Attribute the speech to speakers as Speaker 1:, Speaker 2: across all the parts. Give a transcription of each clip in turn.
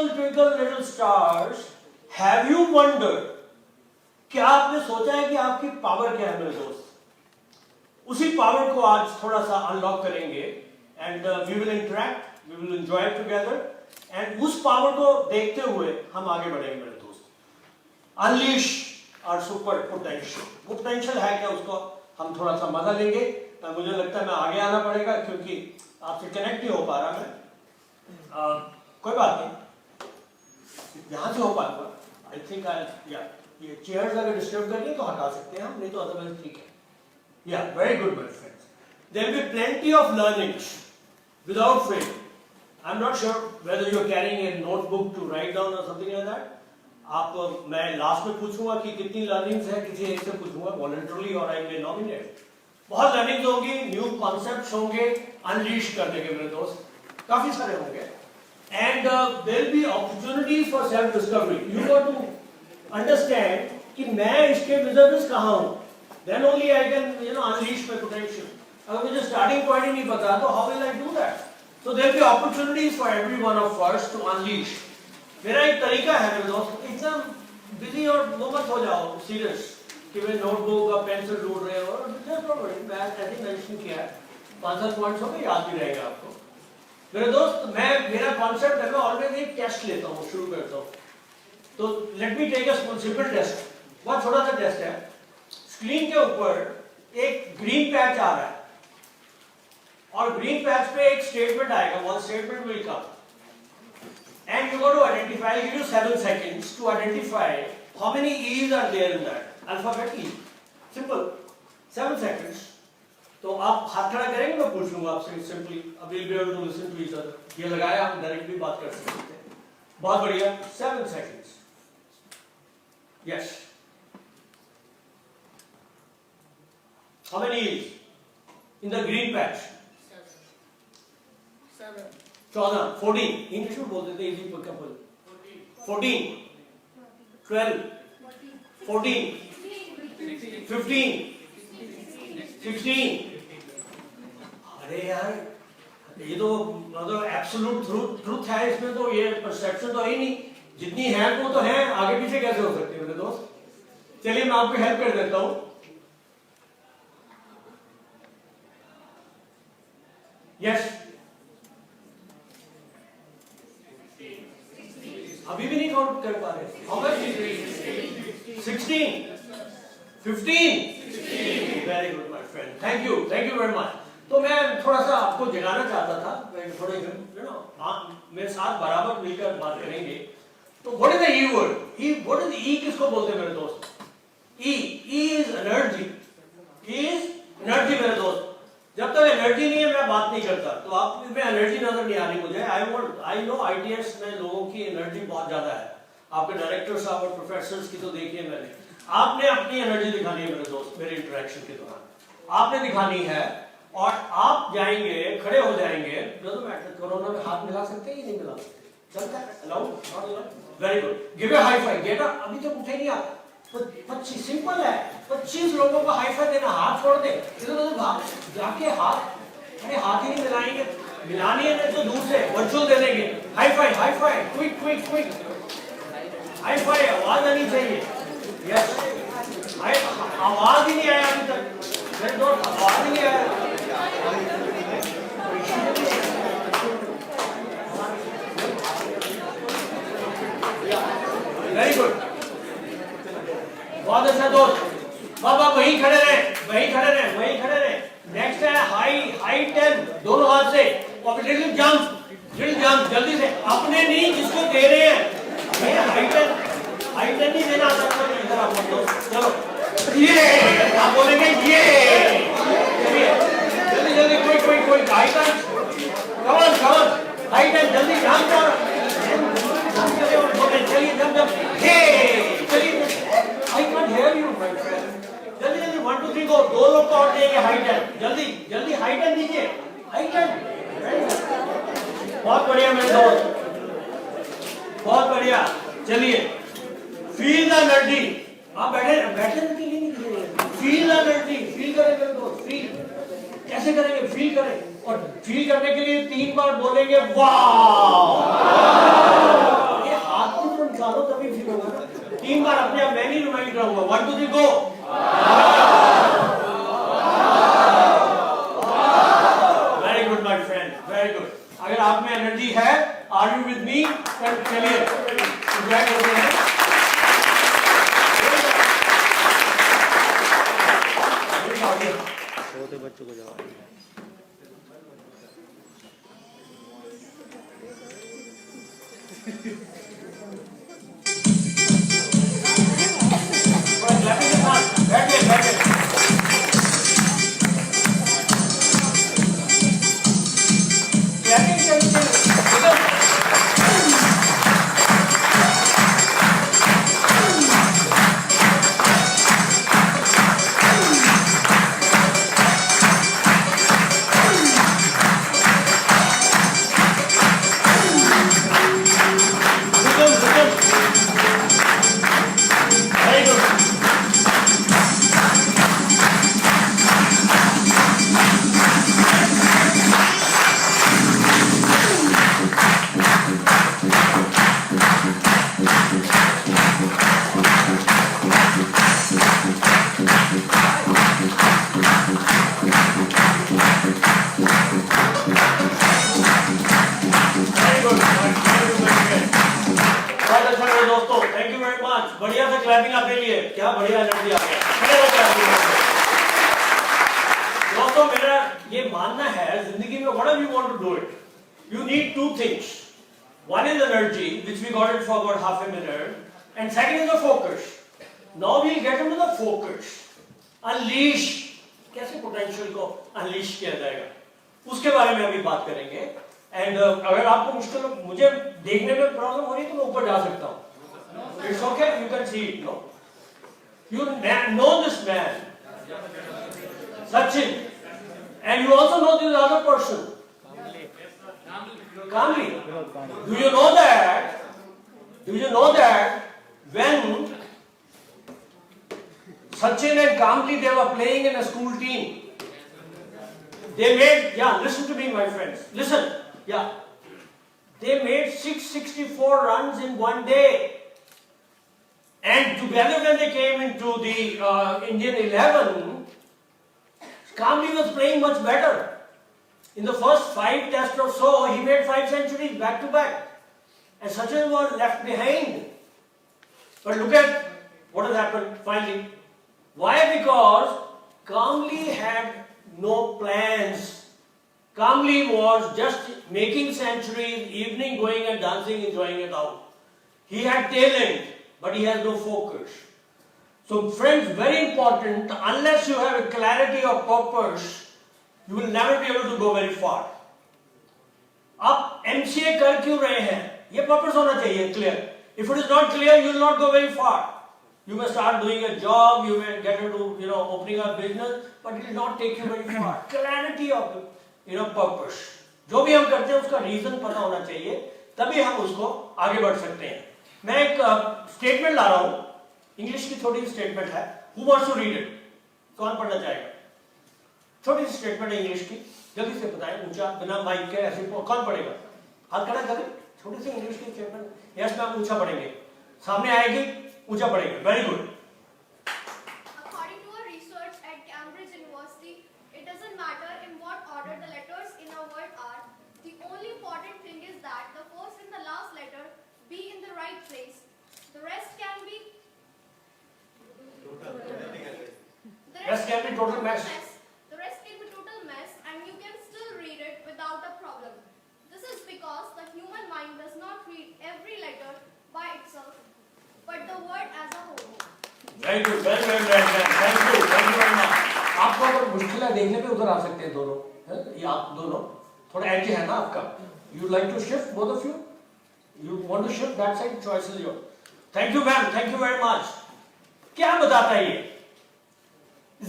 Speaker 1: twinkle twinkle little stars, have you wondered? क्या आपने सोचा है कि आपकी पावर क्या है मेरे दोस्त? उसी पावर को आज थोड़ा सा अनलॉक करेंगे and we will interact, we will enjoy together and उस पावर को देखते हुए हम आगे बढ़ेंगे मेरे दोस्त. Unleash our super potential. वो पोटेंशियल है क्या, उसको हम थोड़ा सा मजा लेंगे. मुझे लगता है मैं आगे आना पड़ेगा क्योंकि आपसे कनेक्ट नहीं हो पा रहा मैं. कोई बात नहीं, यहां से हो पाएगा. आई थिंक ये चेयर्स अगर डिस्टर्ब करेंगे तो हटा सकते हैं हम, नहीं तो अदरवाइज ठीक है. Yeah, very good, my friends. There will be plenty of learnings without fail. I'm not sure whether you're carrying a notebook to write down or something like that. आप मैं लास्ट में पूछूंगा कि कितनी लर्निंग्स है, किसी एक से पूछूंगा voluntarily और I may nominate. बहुत लर्निंग्स होंगी, न्यू कॉन्सेप्ट्स होंगे, अनलीश करने के मेरे दोस्त, काफी सारे होंगे. And there will be opportunities for self discovery. You got to understand कि मैं इसके vis-a-vis कहाँ हूँ. Then only I can, unleash my potential. अगर मुझे starting point ही नहीं पता तो how will I do that? So there will be opportunities for every one of us to unleash. मेरा एक तरीका है मेरे दोस्त, एकदम busy और वो मत हो जाओ serious कि मैं notebook और pencil ढूंढ रहे हो. Just don't worry, मैं ऐसे mention किया है, 5-7 points हो गए, याद भी रहेगा आपको. मेरे दोस्त, मेरा concept है, मैं always एक test लेता हूँ, शुरू करता हूँ. तो let me take a simple test. बहुत छोटा सा टेस्ट है. स्क्रीन के ऊपर एक ग्रीन पैच आ रहा है और ग्रीन पैच पे एक स्टेटमेंट आएगा. One statement will come and you got to identify. Give you 7 seconds to identify how many E's are there in that alphabet E. Simple, 7 seconds. तो आप हाथ खड़ा करेंगे, मैं पूछूंगा आपसे सिंपली. अब will be able to listen to each other. ये लगाया, हम डायरेक्टली बात कर सकते हैं. बहुत बढ़िया. 7 seconds. Yes. How many is in the green patch?
Speaker 2: 7.
Speaker 1: 14, 14. English में बोलते थे easy couple. 14, 12, 14, 15, 16. अरे यार, ये तो मतलब एब्सोल्यूट ट्रूथ है इसमें, तो ये परसेप्शन तो है ही नहीं. जितनी है वो तो है, आगे पीछे कैसे हो सकती है मेरे दोस्त. चलिए मैं आपको हेल्प कर देता हूँ. यस. अभी भी नहीं काउंट कर पा रहे. How much? 16, 15. Very good my friend, thank you very much. तो मैं थोड़ा सा आपको जगाना चाहता था. थोड़े मेरे साथ बराबर मिलकर बात करेंगे. तो what is the E word? What is E किसको बोलते हैं मेरे दोस्त? E is energy. Is energy मेरे दोस्त. जब तक एनर्जी नहीं है मैं बात नहीं करता. तो आप में एनर्जी नजर नहीं आ रही मुझे. आई नो ITS में लोगों की एनर्जी बहुत ज्यादा है. आपके डायरेक्टर साहब और प्रोफेसर्स की तो देखी है मैंने. आपने अपनी एनर्जी दिखानी है मेरे दोस्त. मेरे इंटरेक्शन के दौरान आपने दिखानी है और आप जाएंगे, खड़े हो जाएंगे. कोरोना में हाथ मिला सकते हैं या नहीं मिला सकते? चलता है? Allowed? Very good. Give a high five. Get up. अभी तक उठे नहीं आप. 25 सिंपल है. 25 लोगों को हाई फाइव देना. हाथ छोड़ दे. इधर भाग जाके हाथ, अरे हाथ ही नहीं मिलाएंगे. मिलानी है तो दूर से वर्चुअल दे देंगे. High five. Quick. High five. आवाज आनी चाहिए. यस. आवाज ही नहीं आया अभी तक मेरे दोस्त. आवाज ही नहीं आया. Very good. बहुत अच्छा दोस्त. बाबा वहीं खड़े रहे. नेक्स्ट है हाई 10. दोनों हाथ से. और लिटिल जंप जल्दी से. अपने नहीं, जिसको दे रहे हैं. हाई 10 नहीं देना आता. इधर आप दोस्त. चलो ये आप बोलेंगे ये. जल्दी कोई हाई 10. कमन हाई 10 जल्दी जंप करो. चलिए जंप. चलिए. I can't hear you, my friend. जल्दी 1 2 3 गो. 2 लोग तो और देंगे हाई 10. जल्दी हाई 10 दीजिए. हाई 10. बहुत बढ़िया मेरे दोस्त, बहुत बढ़िया. चलिए, फील द एनर्जी. आप बैठे नहीं. Feel the energy. फील करें मेरे दोस्त. फील कैसे करेंगे? फील करें. और फील करने के लिए 3 बार बोलेंगे वाह. 1 2 3 go. Very good my friend, very good. अगर आप में एनर्जी है, आर यू विद मी? चलिए एंजॉय करते हैं।
Speaker 2: छोटे बच्चों को जवाब
Speaker 1: बढ़िया से क्लैपिंग आपके लिए। क्या बढ़िया एनर्जी आ गया। दोस्तों मेरा ये मानना है जिंदगी में whatever you want to do it, you need two things. One is energy, which we got it for about half a minute, and second is the focus. Now we'll get into the focus. Unleash, कैसे potential को unleash किया जाएगा उसके बारे में अभी बात करेंगे। एंड अगर आपको मुश्किल मुझे देखने में प्रॉब्लम हो रही है तो मैं ऊपर जा सकता हूँ। It's okay, you can see it, no? You know this man, Sachin, and you also know this other person, Kamli. Do you know that? Do you know that when Sachin and Kamli they were playing in a school team, they made, yeah, listen to me, my friends, listen, yeah, they made 664 runs in one day. And together when they came into the Indian 11, Kamli was playing much better. In the first 5 tests or so, he made 5 centuries back to back. And Sachin was left behind. But look at what has happened finally. Why? Because Kamli had no plans. Kamli was just making centuries, evening going and dancing, enjoying it out. He had talent, but he has no focus. So friends, very important, unless you have a clarity of purpose, you will never be able to go very far. आप MCA कर क्यों रहे हैं? ये purpose होना चाहिए clear. If it is not clear, you will not go very far. You may start doing a job, you may get into opening a business, but it will not take you very far. Clarity of purpose. जो भी हम करते हैं उसका reason पता होना चाहिए, तभी हम उसको आगे बढ़ सकते हैं। मैं एक स्टेटमेंट ला रहा हूं, इंग्लिश की छोटी सी स्टेटमेंट है। Who wants to read it? कौन पढ़ना चाहेगा? छोटी सी स्टेटमेंट है इंग्लिश की, जल्दी से बताएं, ऊंचा बिना माइक के ऐसे कौन पढ़ेगा? हाथ खड़ा करें। छोटी सी इंग्लिश की स्टेटमेंट। यस मैम, ऊंचा पढ़ेंगे, सामने आएगी, ऊंचा पढ़ेंगे। Very good.
Speaker 3: According to a research at Cambridge University, it doesn't matter in what order the letters in a word are. The only important thing is that the first and the last letter be in the right place. The rest can be
Speaker 1: total mess.
Speaker 3: The rest can be total mess, and you can still read it without a problem. This is because the human mind does not read every letter by itself, but the word as a whole.
Speaker 1: Very good, very well read, man. Thank you very much. आपको अगर मुश्किल है देखने पे उधर आ सकते हैं दोनों, है? ये आप दोनों थोड़ा एज है ना आपका। You like to shift, both of you? You want to shift that side? Choice is yours. Thank you, ma'am. Thank you very much. क्या बताता है ये?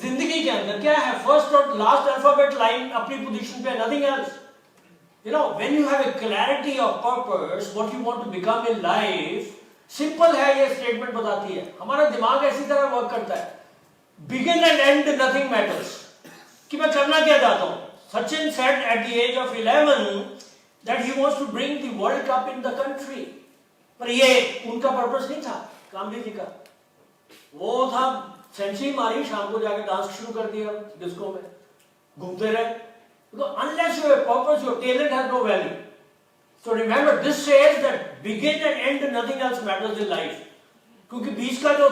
Speaker 1: जिंदगी के अंदर क्या है? फर्स्ट और लास्ट अल्फाबेट लाइन अपनी पोजीशन पे, nothing else. when you have a clarity of purpose, what you want to become in life, simple है, ये स्टेटमेंट बताती है। हमारा दिमाग ऐसी तरह वर्क करता है, begin and and nothing matters, कि मैं करना क्या चाहता हूं। Sachin said at the age of 11 that he wants to bring the World Cup in the country, पर ये उनका पर्पस नहीं था, कामली जी का। वो था सेंचुरी मारी, शाम को जाके डांस शुरू कर दिया डिस्को में, घूमते रहे. Because unless you have purpose, your talent has no value. So remember, this says that begin and end, nothing else matters in life. क्योंकि बीच का जो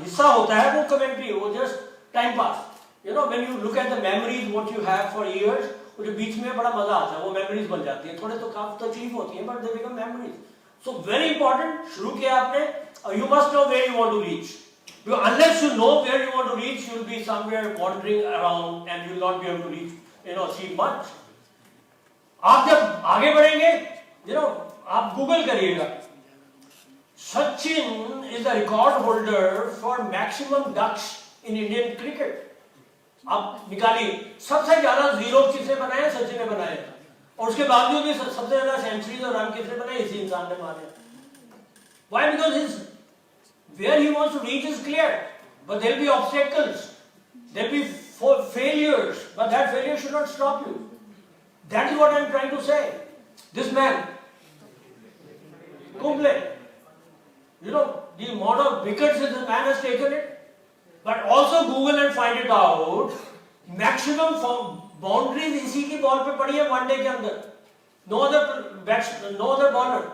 Speaker 1: हिस्सा होता है वो कमेंट्री, वो just time pass. You know, when you look at the memories what you have for years, वो जो बीच में बड़ा मजा आता है, वो memories बन जाती है. थोड़े तो काफी तकलीफ होती है, but they become memories. So very important. शुरू किया आपने, you must know where you want to reach. Because unless you know where you want to reach, you will be somewhere wandering around and you will not be able to reach, achieve much. आप जब आगे बढ़ेंगे, आप Google करिएगा. Sachin is the record holder for maximum ducks in Indian cricket. आप निकालिए, सबसे ज्यादा जीरो किसने बनाए? सचिन ने बनाए. और उसके बावजूद भी सबसे ज्यादा सेंचुरीज और रन किसने बनाए? इसी इंसान ने मारे. Why? Because where he wants to reach is clear, but there will be obstacles, there will be failures, but that failure should not stop you. That is what I am trying to say. This man, Kumble, the amount of wickets this man has taken it, but also Google and find it out. Maximum boundaries इसी की ball पे पड़ी है one day के अंदर. No other bowler.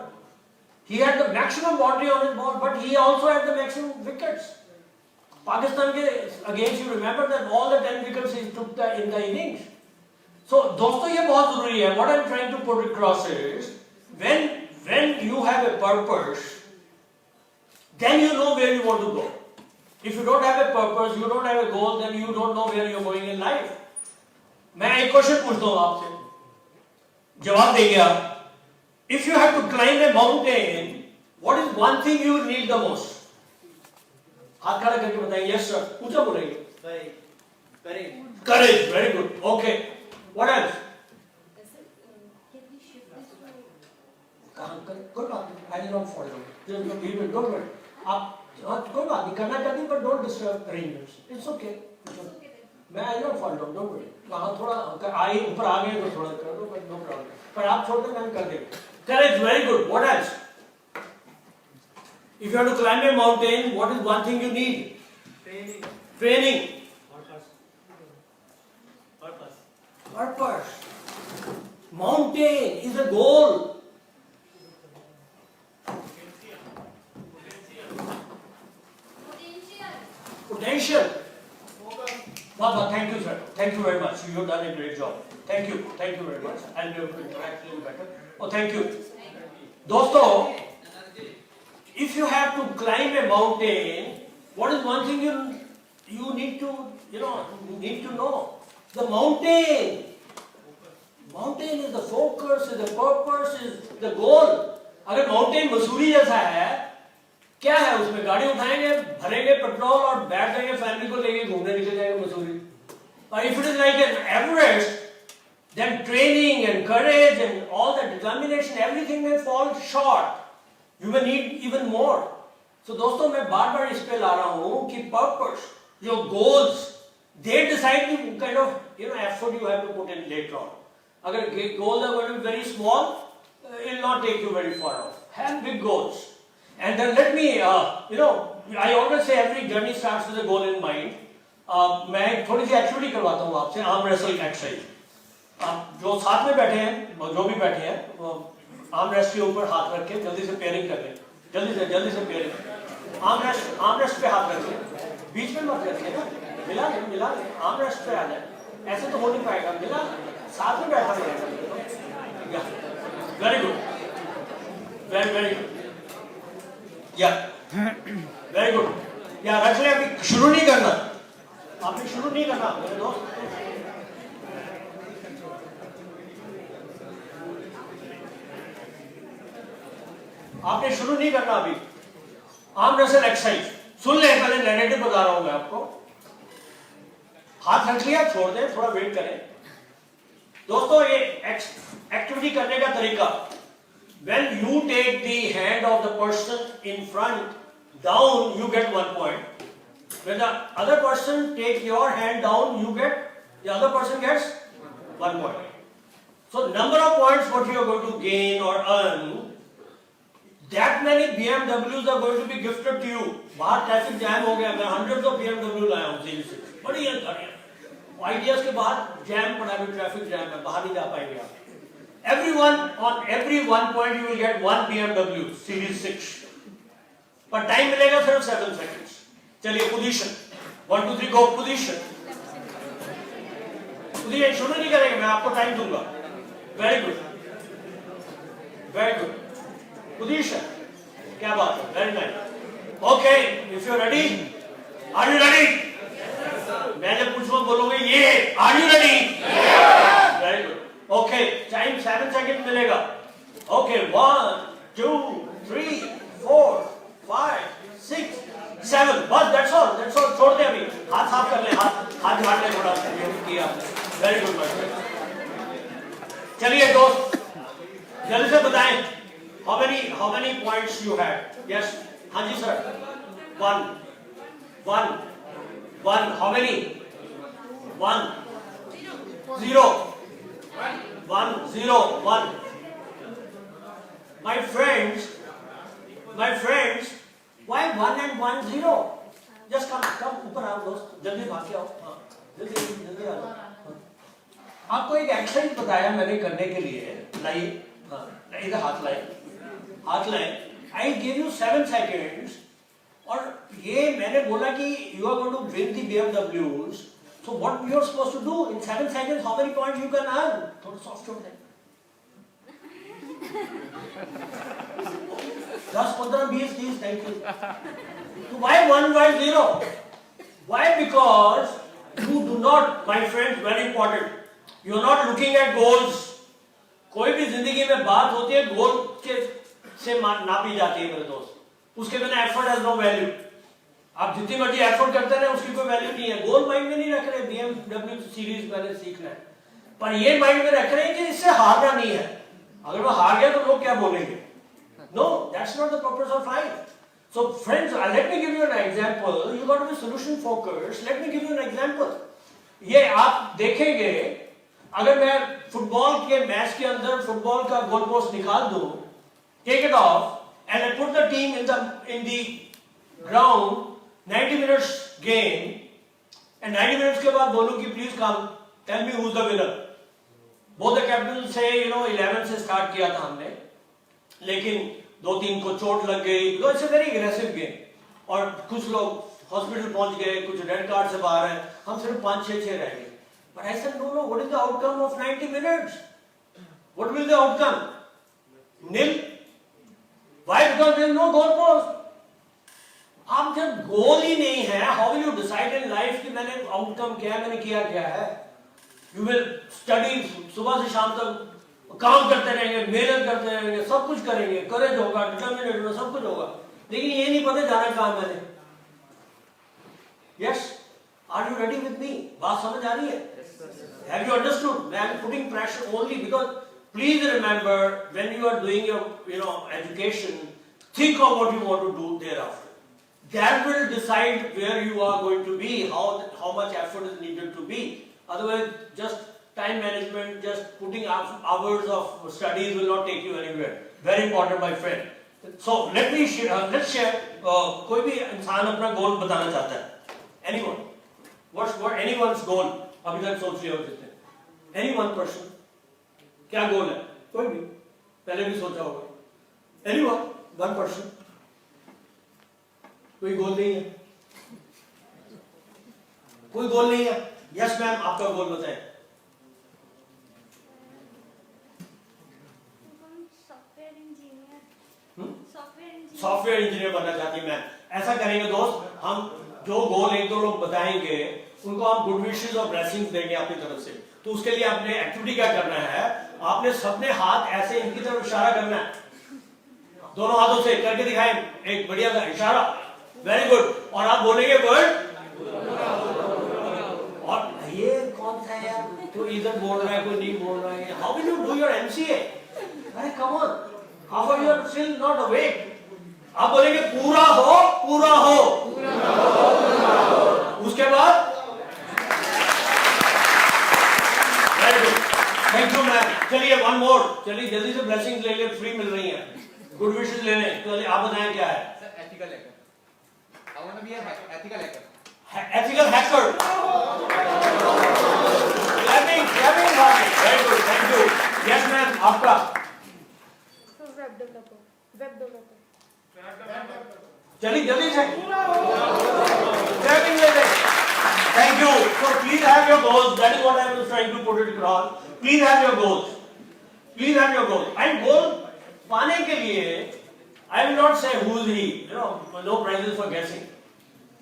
Speaker 1: He had the maximum boundary on his ball, but he also had the maximum wickets. Pakistan के against, you remember that all the 10 wickets he took in the innings. So दोस्तों ये बहुत जरूरी है. What I am trying to put across is when you have a purpose, then you know where you want to go. If you don't have a purpose, you don't have a goal, then you don't know where you are going in life. मैं एक question पूछता हूँ आपसे, जवाब देंगे आप. If you have to climb a mountain, what is one thing you need the most? हाथ खड़ा करके बताइए. Yes sir. पूछा बोलेंगे. Courage. Very good. Okay. What else? कोई बात नहीं. I will not follow. Don't worry. आप कोई बात नहीं करना चाहती, but don't disturb arrangements. It's okay. मैं I will not follow. Don't worry. वहाँ थोड़ा आए ऊपर आ गए तो थोड़ा कर दो, but no problem. पर आप छोड़ दो, मैं कर देंगे. Courage, very good. What else? If you have to climb a mountain, what is one thing you need? Training. Purpose. Mountain is a goal. Potential. Thank you, sir. Thank you very much. You have done a great job. Thank you very much. I'll be able to interact a little better. Oh, thank you. दोस्तों, if you have to climb a mountain, what is one thing you need to know? The mountain. Mountain is the focus, is the purpose, is the goal. अगर mountain Mussoorie जैसा है, क्या है उसमें? गाड़ी उठाएंगे, भरेंगे पेट्रोल और बैठ जाएंगे, फैमिली को लेके घूमने निकल जाएंगे Mussoorie. But if it is like an Everest, then training and courage and all the determination, everything may fall short. You may need even more. So दोस्तों, मैं बार-बार इस पे ला रहा हूँ कि purpose, your goals, they decide the kind of effort you have to put in later on. अगर goals are going to be very small, it will not take you very far off. Have big goals. And then let me, I always say every journey starts with a goal in mind. मैं थोड़ी सी activity करवाता हूँ आपसे, arm wrestling exercise. आप जो साथ में बैठे हैं, जो भी बैठे हैं, आर्म रेस्ट के ऊपर हाथ रख के जल्दी से पेयरिंग कर लें. जल्दी से पेयरिंग. आर्म रेस्ट पे हाथ रख लें, बीच में मत रखिए ना, मिला लें, आर्म रेस्ट पे आ जाए. ऐसे तो हो नहीं पाएगा, मिला साथ में बैठा रहेगा. Very good, very good. या वेरी गुड. या रख ले. अभी शुरू नहीं करना, आपने शुरू नहीं करना मेरे दोस्त. आपने शुरू नहीं करना अभी. आर्म रेसल एक्सरसाइज सुन ले, पहले नैरेटिव बता रहा हूं मैं आपको. हाथ रख लिया, छोड़ दें, थोड़ा वेट करें. दोस्तों, ये एक्टिविटी करने का तरीका, when you take the hand of the person in front down, you get 1 point. When the other person takes your hand down, the other person gets 1 point. So number of points what you are going to gain or earn That many BMWs are going to be gifted to you. बाहर traffic jam हो गया, मैं 100 of BMW लाया हूँ दिल्ली से, बड़ी गाड़ियाँ। Ideas के बाहर जैम पड़ा है, ट्रैफिक जैम है, बाहर नहीं जा पाएंगे आप। Everyone on every 1 point you will get 1 BMW Series 6, पर टाइम मिलेगा सिर्फ 7 seconds। चलिए पोजीशन 1 2 3 गो पोजीशन। पोजीशन शुरू नहीं करेंगे, मैं आपको टाइम दूंगा। Very good, very good. Position, क्या बात है, very nice. Okay, if you ready, are you ready? मैं जब पूछूंगा बोलोगे ये, are you ready? Very good. Okay, time 7 second मिलेगा। ओके, 1 2 3 4 5 6 7, बस दैट्स ऑल। छोड़ दे अभी, हाथ साफ कर ले, हाथ झाड़ ले थोड़ा सा, किया। Very good my friend. चलिए दोस्त, जल्दी से बताएं, how many points you had? Yes, हाँ जी sir. 1 how many? 1 0 1 0 1। My friends, why 1 and 1 0? Just come ऊपर आओ दोस्त, जल्दी भाग के आओ। हाँ, जल्दी आ जाओ। आपको एक एक्सरसाइज बताया मैंने करने के लिए, लाइए, हाँ, इधर हाथ लाए। I gave you 7 seconds, और ये मैंने बोला कि you are going to win the BMWs. So what you are supposed to do in 7 seconds? How many points you can earn? थोड़ा soft हो जाए। 10 15 20 30, thank you. So why 1 why 0? Why? Because you do not, my friends, very important. You are not looking at goals. कोई भी जिंदगी में बात होती है गोल के से नापी जाती है मेरे दोस्त। उसके बिना एफर्ट हैज नो वैल्यू। आप जितनी मर्जी एफर्ट करते रहे, उसकी कोई वैल्यू नहीं है। गोल माइंड में नहीं रख रहे, BMW सीरीज मैंने सीखना है, पर ये माइंड में रख रहे हैं कि इससे हारना नहीं है। अगर वो हार गया तो लोग क्या बोलेंगे? No, that's not the purpose of life. So friends, let me give you an example. You got to be solution focused. Let me give you an example. ये आप देखेंगे, अगर मैं फुटबॉल के मैच के अंदर फुटबॉल का गोल पोस्ट निकाल दूं, take it off and I put the team in the ground, 90 minutes game, and 90 minutes के बाद बोलूं कि please come tell me who is the winner. Both the captain से 11 से स्टार्ट किया था हमने, लेकिन 2-3 को चोट लग गई, because it's a very aggressive game, और कुछ लोग हॉस्पिटल पहुंच गए, कुछ रेड कार्ड से बाहर हैं, हम सिर्फ 5-6 रह गए। But I said, no, what is the outcome of 90 minutes? What will the outcome? Nil. Why? Because there is no goal post. आप जब गोल ही नहीं है, how will you decide in life कि मैंने outcome क्या है, मैंने किया क्या है? You will study सुबह से शाम तक, काम करते रहेंगे, मेहनत करते रहेंगे, सब कुछ करेंगे, करेज होगा, डिटर्मिनेशन होगा, सब कुछ होगा, लेकिन ये नहीं पता जाना कहाँ मैंने। Yes, are you ready with me? बात समझ आ रही है? Have you understood? I am putting pressure only because please remember, when you are doing your education, think of what you want to do thereafter. That will decide where you are going to be, how much effort is needed to be. Otherwise, just time management, just putting hours of studies will not take you anywhere. Very important, my friend. So let's share. कोई भी इंसान अपना गोल बताना चाहता है? Anyone? What's anyone's goal? अभी तक सोच लिया हो जितने, any one person, क्या गोल है? कोई भी, पहले भी सोचा होगा। Anyone, one person, कोई गोल नहीं है? कोई गोल नहीं है? यस मैम, आपका गोल बताएं। सॉफ्टवेयर इंजीनियर बनना चाहती है मैम। ऐसा करेंगे दोस्त, हम जो गोल 1-2 लोग बताएंगे, उनको हम गुड विशेस और ब्लेसिंग्स देंगे अपनी तरफ से। तो उसके लिए आपने एक्टिविटी क्या करना है, आपने सबने हाथ ऐसे इनकी तरफ इशारा करना है, दोनों हाथों से करके दिखाएं एक बढ़िया सा इशारा। Very good. और आप बोलेंगे वर्ड, और ये कौन सा है तो इधर बोल रहा है, कोई नहीं बोल रहा है। How will you do your MCA? अरे come on, how are you still not awake? आप बोलेंगे पूरा हो, पूरा हो, उसके बाद थैंक यू मैम। चलिए वन मोर, चलिए जल्दी से ब्लेसिंग्स ले ले, फ्री मिल रही है। गुड विशेस ले लें। तो आप बताएं क्या है?
Speaker 2: Sir, ethical hacker. I want to be a ethical hacker.
Speaker 1: Ethical hacker. Clapping, clapping. Very good, thank you. Yes ma'am, आपका?
Speaker 4: वेब डेवलपर
Speaker 1: चलिए जल्दी से। Clapping ले लें। Thank you. So please have your goals. That is what I was trying to put it across. Please have your goals. Please have your goals. And goal पाने के लिए I will not say who is he. You know, no prizes for guessing.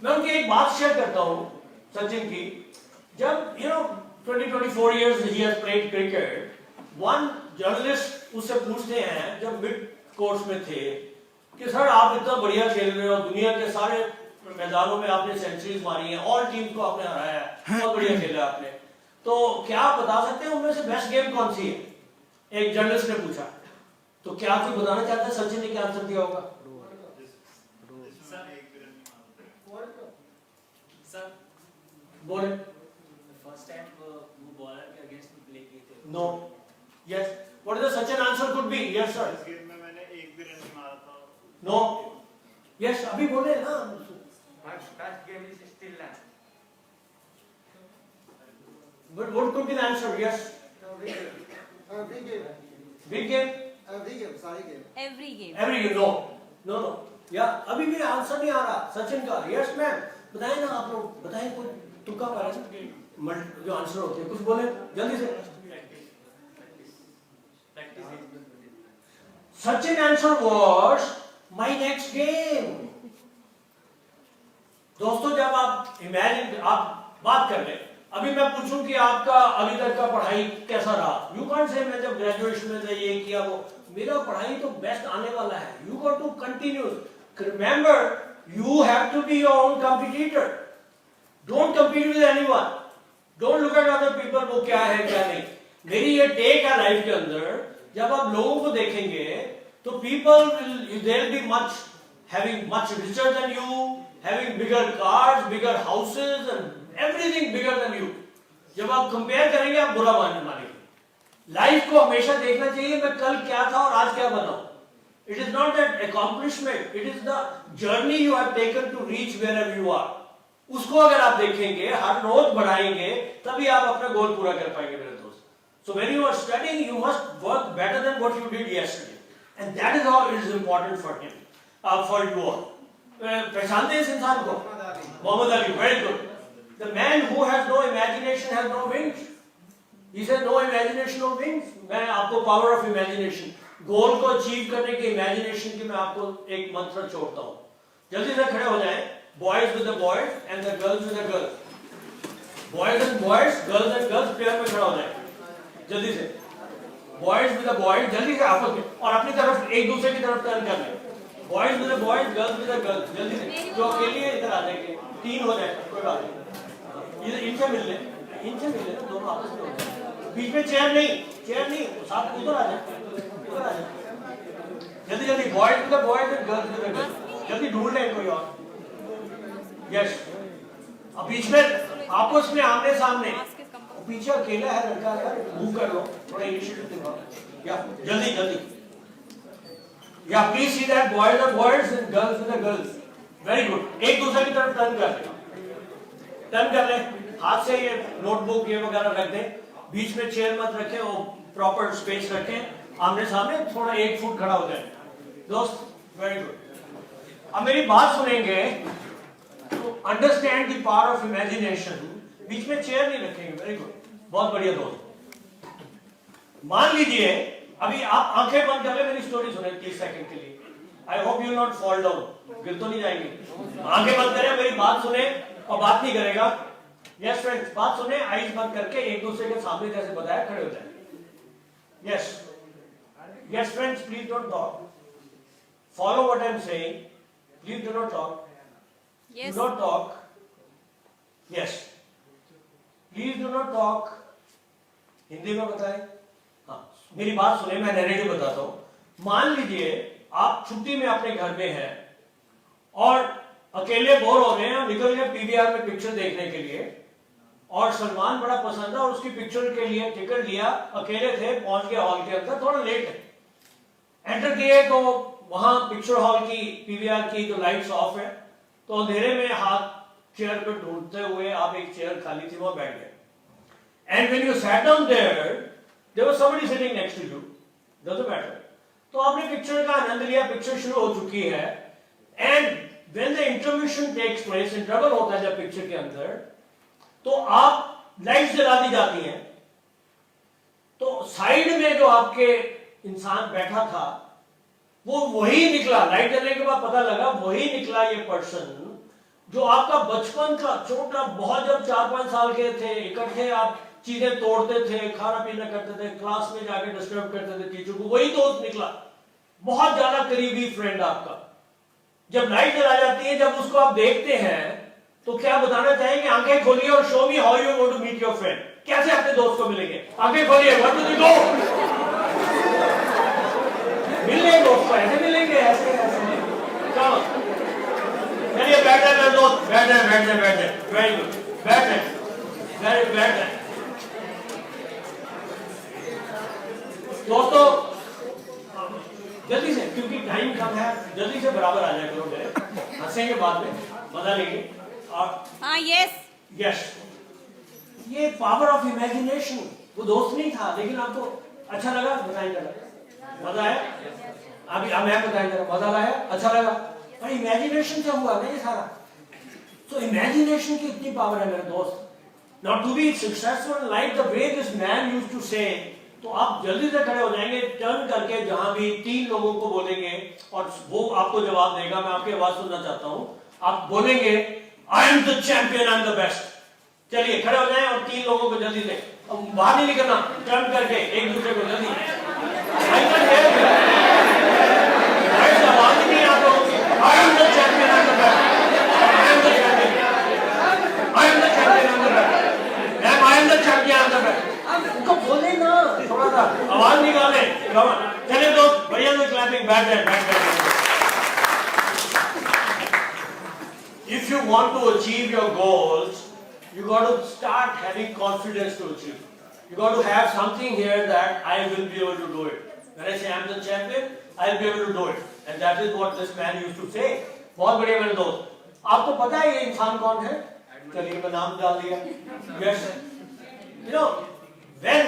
Speaker 1: मैं उनकी एक बात share करता हूँ सचिन की। जब 24 years he has played cricket. One journalist उससे पूछते हैं जब मिड कोर्स में थे कि सर आप इतना बढ़िया खेल रहे हो, दुनिया के सारे मैदानों में आपने सेंचुरीज मारी हैं, ऑल टीम को आपने हराया है, बहुत बढ़िया खेला आपने, तो क्या आप बता सकते हैं उनमें से बेस्ट गेम कौन सी है? एक जर्नलिस्ट ने पूछा। तो क्या आप कोई बताना चाहते हैं? सचिन ने क्या आंसर दिया होगा?
Speaker 5: सर
Speaker 1: बोले।
Speaker 5: फर्स्ट टाइम वो बॉलर के अगेंस्ट में प्ले किए थे।
Speaker 1: No. Yes. What is the Sachin answer could be? Yes sir.
Speaker 6: इस गेम में मैंने एक भी रन नहीं मारा था।
Speaker 1: नो। यस अभी बोले ना।
Speaker 2: My best game is still land.
Speaker 1: But what could be the answer? Yes.
Speaker 7: Every game.
Speaker 1: Big game.
Speaker 7: सारी game.
Speaker 4: Every game
Speaker 1: Every game. No. No no. या अभी भी आंसर नहीं आ रहा सचिन का। यस मैम बताएं ना, आप लोग बताएं, कोई तुक्का मारे जो आंसर होते हैं, कुछ बोले जल्दी से। Sachin answer was my next game. दोस्तों जब आप इमेजिन, आप बात कर लें, अभी मैं पूछूं कि आपका अभी तक का पढ़ाई कैसा रहा, यू कांट से मैं जब ग्रेजुएशन में ये किया वो, मेरा पढ़ाई तो बेस्ट आने वाला है। You got to continue. Remember you have to be your own competitor. Don't compete with anyone. Don't look at other people, वो क्या है क्या नहीं। मेरी ये टेक है लाइफ के अंदर, जब आप लोगों को देखेंगे तो people will there be much having much richer than you, having bigger cars, bigger houses and everything bigger than you. जब आप कंपेयर करेंगे आप बुरा मानेंगे। लाइफ को हमेशा देखना चाहिए मैं कल क्या था और आज क्या बना हूं। It is not that accomplishment, it is the journey you have taken to reach wherever you are. उसको अगर आप देखेंगे, हर रोज बढ़ाएंगे, तभी आप अपना गोल पूरा कर पाएंगे मेरे दोस्त। So when you are studying, you must work better than what you did yesterday, and that is how it is important for him, for you all. पहचानते हैं इस इंसान को? Muhammad Ali. Very good. The man who has no imagination has no wings. He said no imagination no wings. मैं आपको power of imagination, गोल को achieve करने के इमेजिनेशन की मैं आपको एक मंत्र छोड़ता हूं। जल्दी से खड़े हो जाएं। Boys with the boys and the girls with the girls. Boys and boys, girls and girls pair में खड़ा हो जाएं जल्दी से। बॉयज विद द बॉयज, जल्दी से आपस में, और अपनी तरफ एक दूसरे की तरफ टर्न कर लें। Boys with the boys, girls with the girls, जल्दी से। जो अकेले हैं इधर आ जाएंगे, तीन हो जाए कोई बात नहीं। ये इनसे मिल ले, इनसे मिल ले, दोनों आपस में हो जाए। बीच में चेयर नहीं, साथ उधर आ जाए, उधर आ जाए। जल्दी जल्दी, boys with the boys and girls with the girls. जल्दी ढूंढ लें कोई और। यस। अब बीच में आपस में आमने सामने, पीछे अकेला है लड़का, यार मूव कर लो, थोड़ा इनिशिएटिव दिखाओ। या जल्दी जल्दी। Yeah, please see that boys are boys and girls are girls. Very good. एक दूसरे की तरफ टर्न कर लें, टर्न कर लें। हाथ से ये नोटबुक ये वगैरह रख दें, बीच में चेयर मत रखें, वो प्रॉपर स्पेस रखें, आमने सामने थोड़ा 1 फुट खड़ा हो जाए दोस्त। Very good. अब मेरी बात सुनेंगे तो understand the power of imagination. बीच में चेयर नहीं रखेंगे। वेरी गुड, बहुत बढ़िया दोस्त। मान लीजिए अभी आप आंखें बंद कर ले, मेरी स्टोरी सुने 30 सेकंड के लिए। I hope you not fall down, गिर तो नहीं जाएंगे। आंखें बंद करें, मेरी बात सुने और बात नहीं करेगा। यस फ्रेंड्स, बात सुने, आईज बंद करके एक दूसरे के सामने जैसे बताया खड़े हो जाए। Yes yes friends, please don't talk, follow what I am saying, please do not talk, do not talk. Yes, please do not talk. Hindi में बताएं। मेरी बात सुने, मैं नैरेटिव बताता हूं। मान लीजिए आप छुट्टी में अपने घर में हैं और अकेले बोर हो रहे हैं, निकल गए पीवीआर में पिक्चर देखने के लिए, और सलमान बड़ा पसंद है और उसकी पिक्चर के लिए टिकट लिया, अकेले थे, पहुंच गए हॉल के अंदर, थोड़ा लेट है। एंटर किए तो वहां पिक्चर हॉल की पीवीआर की जो लाइट्स ऑफ है, तो अंधेरे में हाथ चेयर पे ढूंढते हुए आप एक चेयर खाली थी वहां बैठ गए। And when you sat down there was somebody sitting next to you, doesn't matter. तो आपने पिक्चर का आनंद लिया, पिक्चर शुरू हो चुकी है, and when the intermission takes place, interval होता है जब पिक्चर के अंदर, तो आप लाइट्स जला दी जाती हैं। तो साइड में जो आपके इंसान बैठा था वो वही निकला, लाइट जलने के बाद पता लगा वही निकला ये पर्सन जो आपका बचपन का छोटा, बहुत जब 4-5 साल के थे, इकट्ठे आप चीजें तोड़ते थे, खाना पीना करते थे, क्लास में जाके डिस्टर्ब करते थे टीचर को, वही दोस्त निकला, बहुत ज्यादा करीबी फ्रेंड आपका। जब लाइट जला जाती है, जब उसको आप देखते हैं, तो क्या बताना चाहेंगे? आंखें खोलिए और show me how you going to meet your friend. कैसे अपने दोस्त को मिलेंगे? आंखें खोलिए, व्हाट डू यू गो? मिलने दोस्त को ऐसे मिलेंगे, ऐसे चलो चलिए बैठ जाए मेरे दोस्त, बैठ जाए, वेरी गुड, बैठ जाए दोस्तों, जल्दी से, क्योंकि टाइम कम है, जल्दी से बराबर आ जाए करो मेरे, हंसेंगे बाद में, मजा लेंगे। और यस, ये पावर ऑफ इमेजिनेशन, वो दोस्त नहीं था लेकिन आपको अच्छा लगा, बताइए जरा, मजा आया? अभी मैं बताएं जरा, मजा आया, अच्छा लगा? और इमेजिनेशन से हुआ ना ये सारा। तो इमेजिनेशन की इतनी पावर है मेरे दोस्त। Now to be successful in life, the way this man used to say, तो आप जल्दी से खड़े हो जाएंगे, टर्न करके जहां भी 3 लोगों को बोलेंगे और वो आपको जवाब देगा। मैं आपकी आवाज सुनना चाहता हूं। आप बोलेंगे I am the champion, I am the best. चलिए खड़े हो जाएं और 3 लोगों को जल्दी से, बाहर नहीं निकलना, टर्न करके एक दूसरे को जल्दी। आवाज नहीं आप लोगों की, I am the champion, I am the best, I am the champion, I am the champion, I am the best, I am the champion, I am the best. उनको बोले ना, थोड़ा सा आवाज निकाले। चलिए दोस्त, बढ़िया से क्लैपिंग, बैठ। If you want to achieve your goals, you got to start having confidence to achieve. You got to have something here that I will be able to do it. When I say I am the champion, I will be able to do it. And that is what this man used to say. बहुत बढ़िया मेरे दोस्त। आपको पता है ये इंसान कौन है? चलिए मैं नाम डाल दिया। Yes. You know, when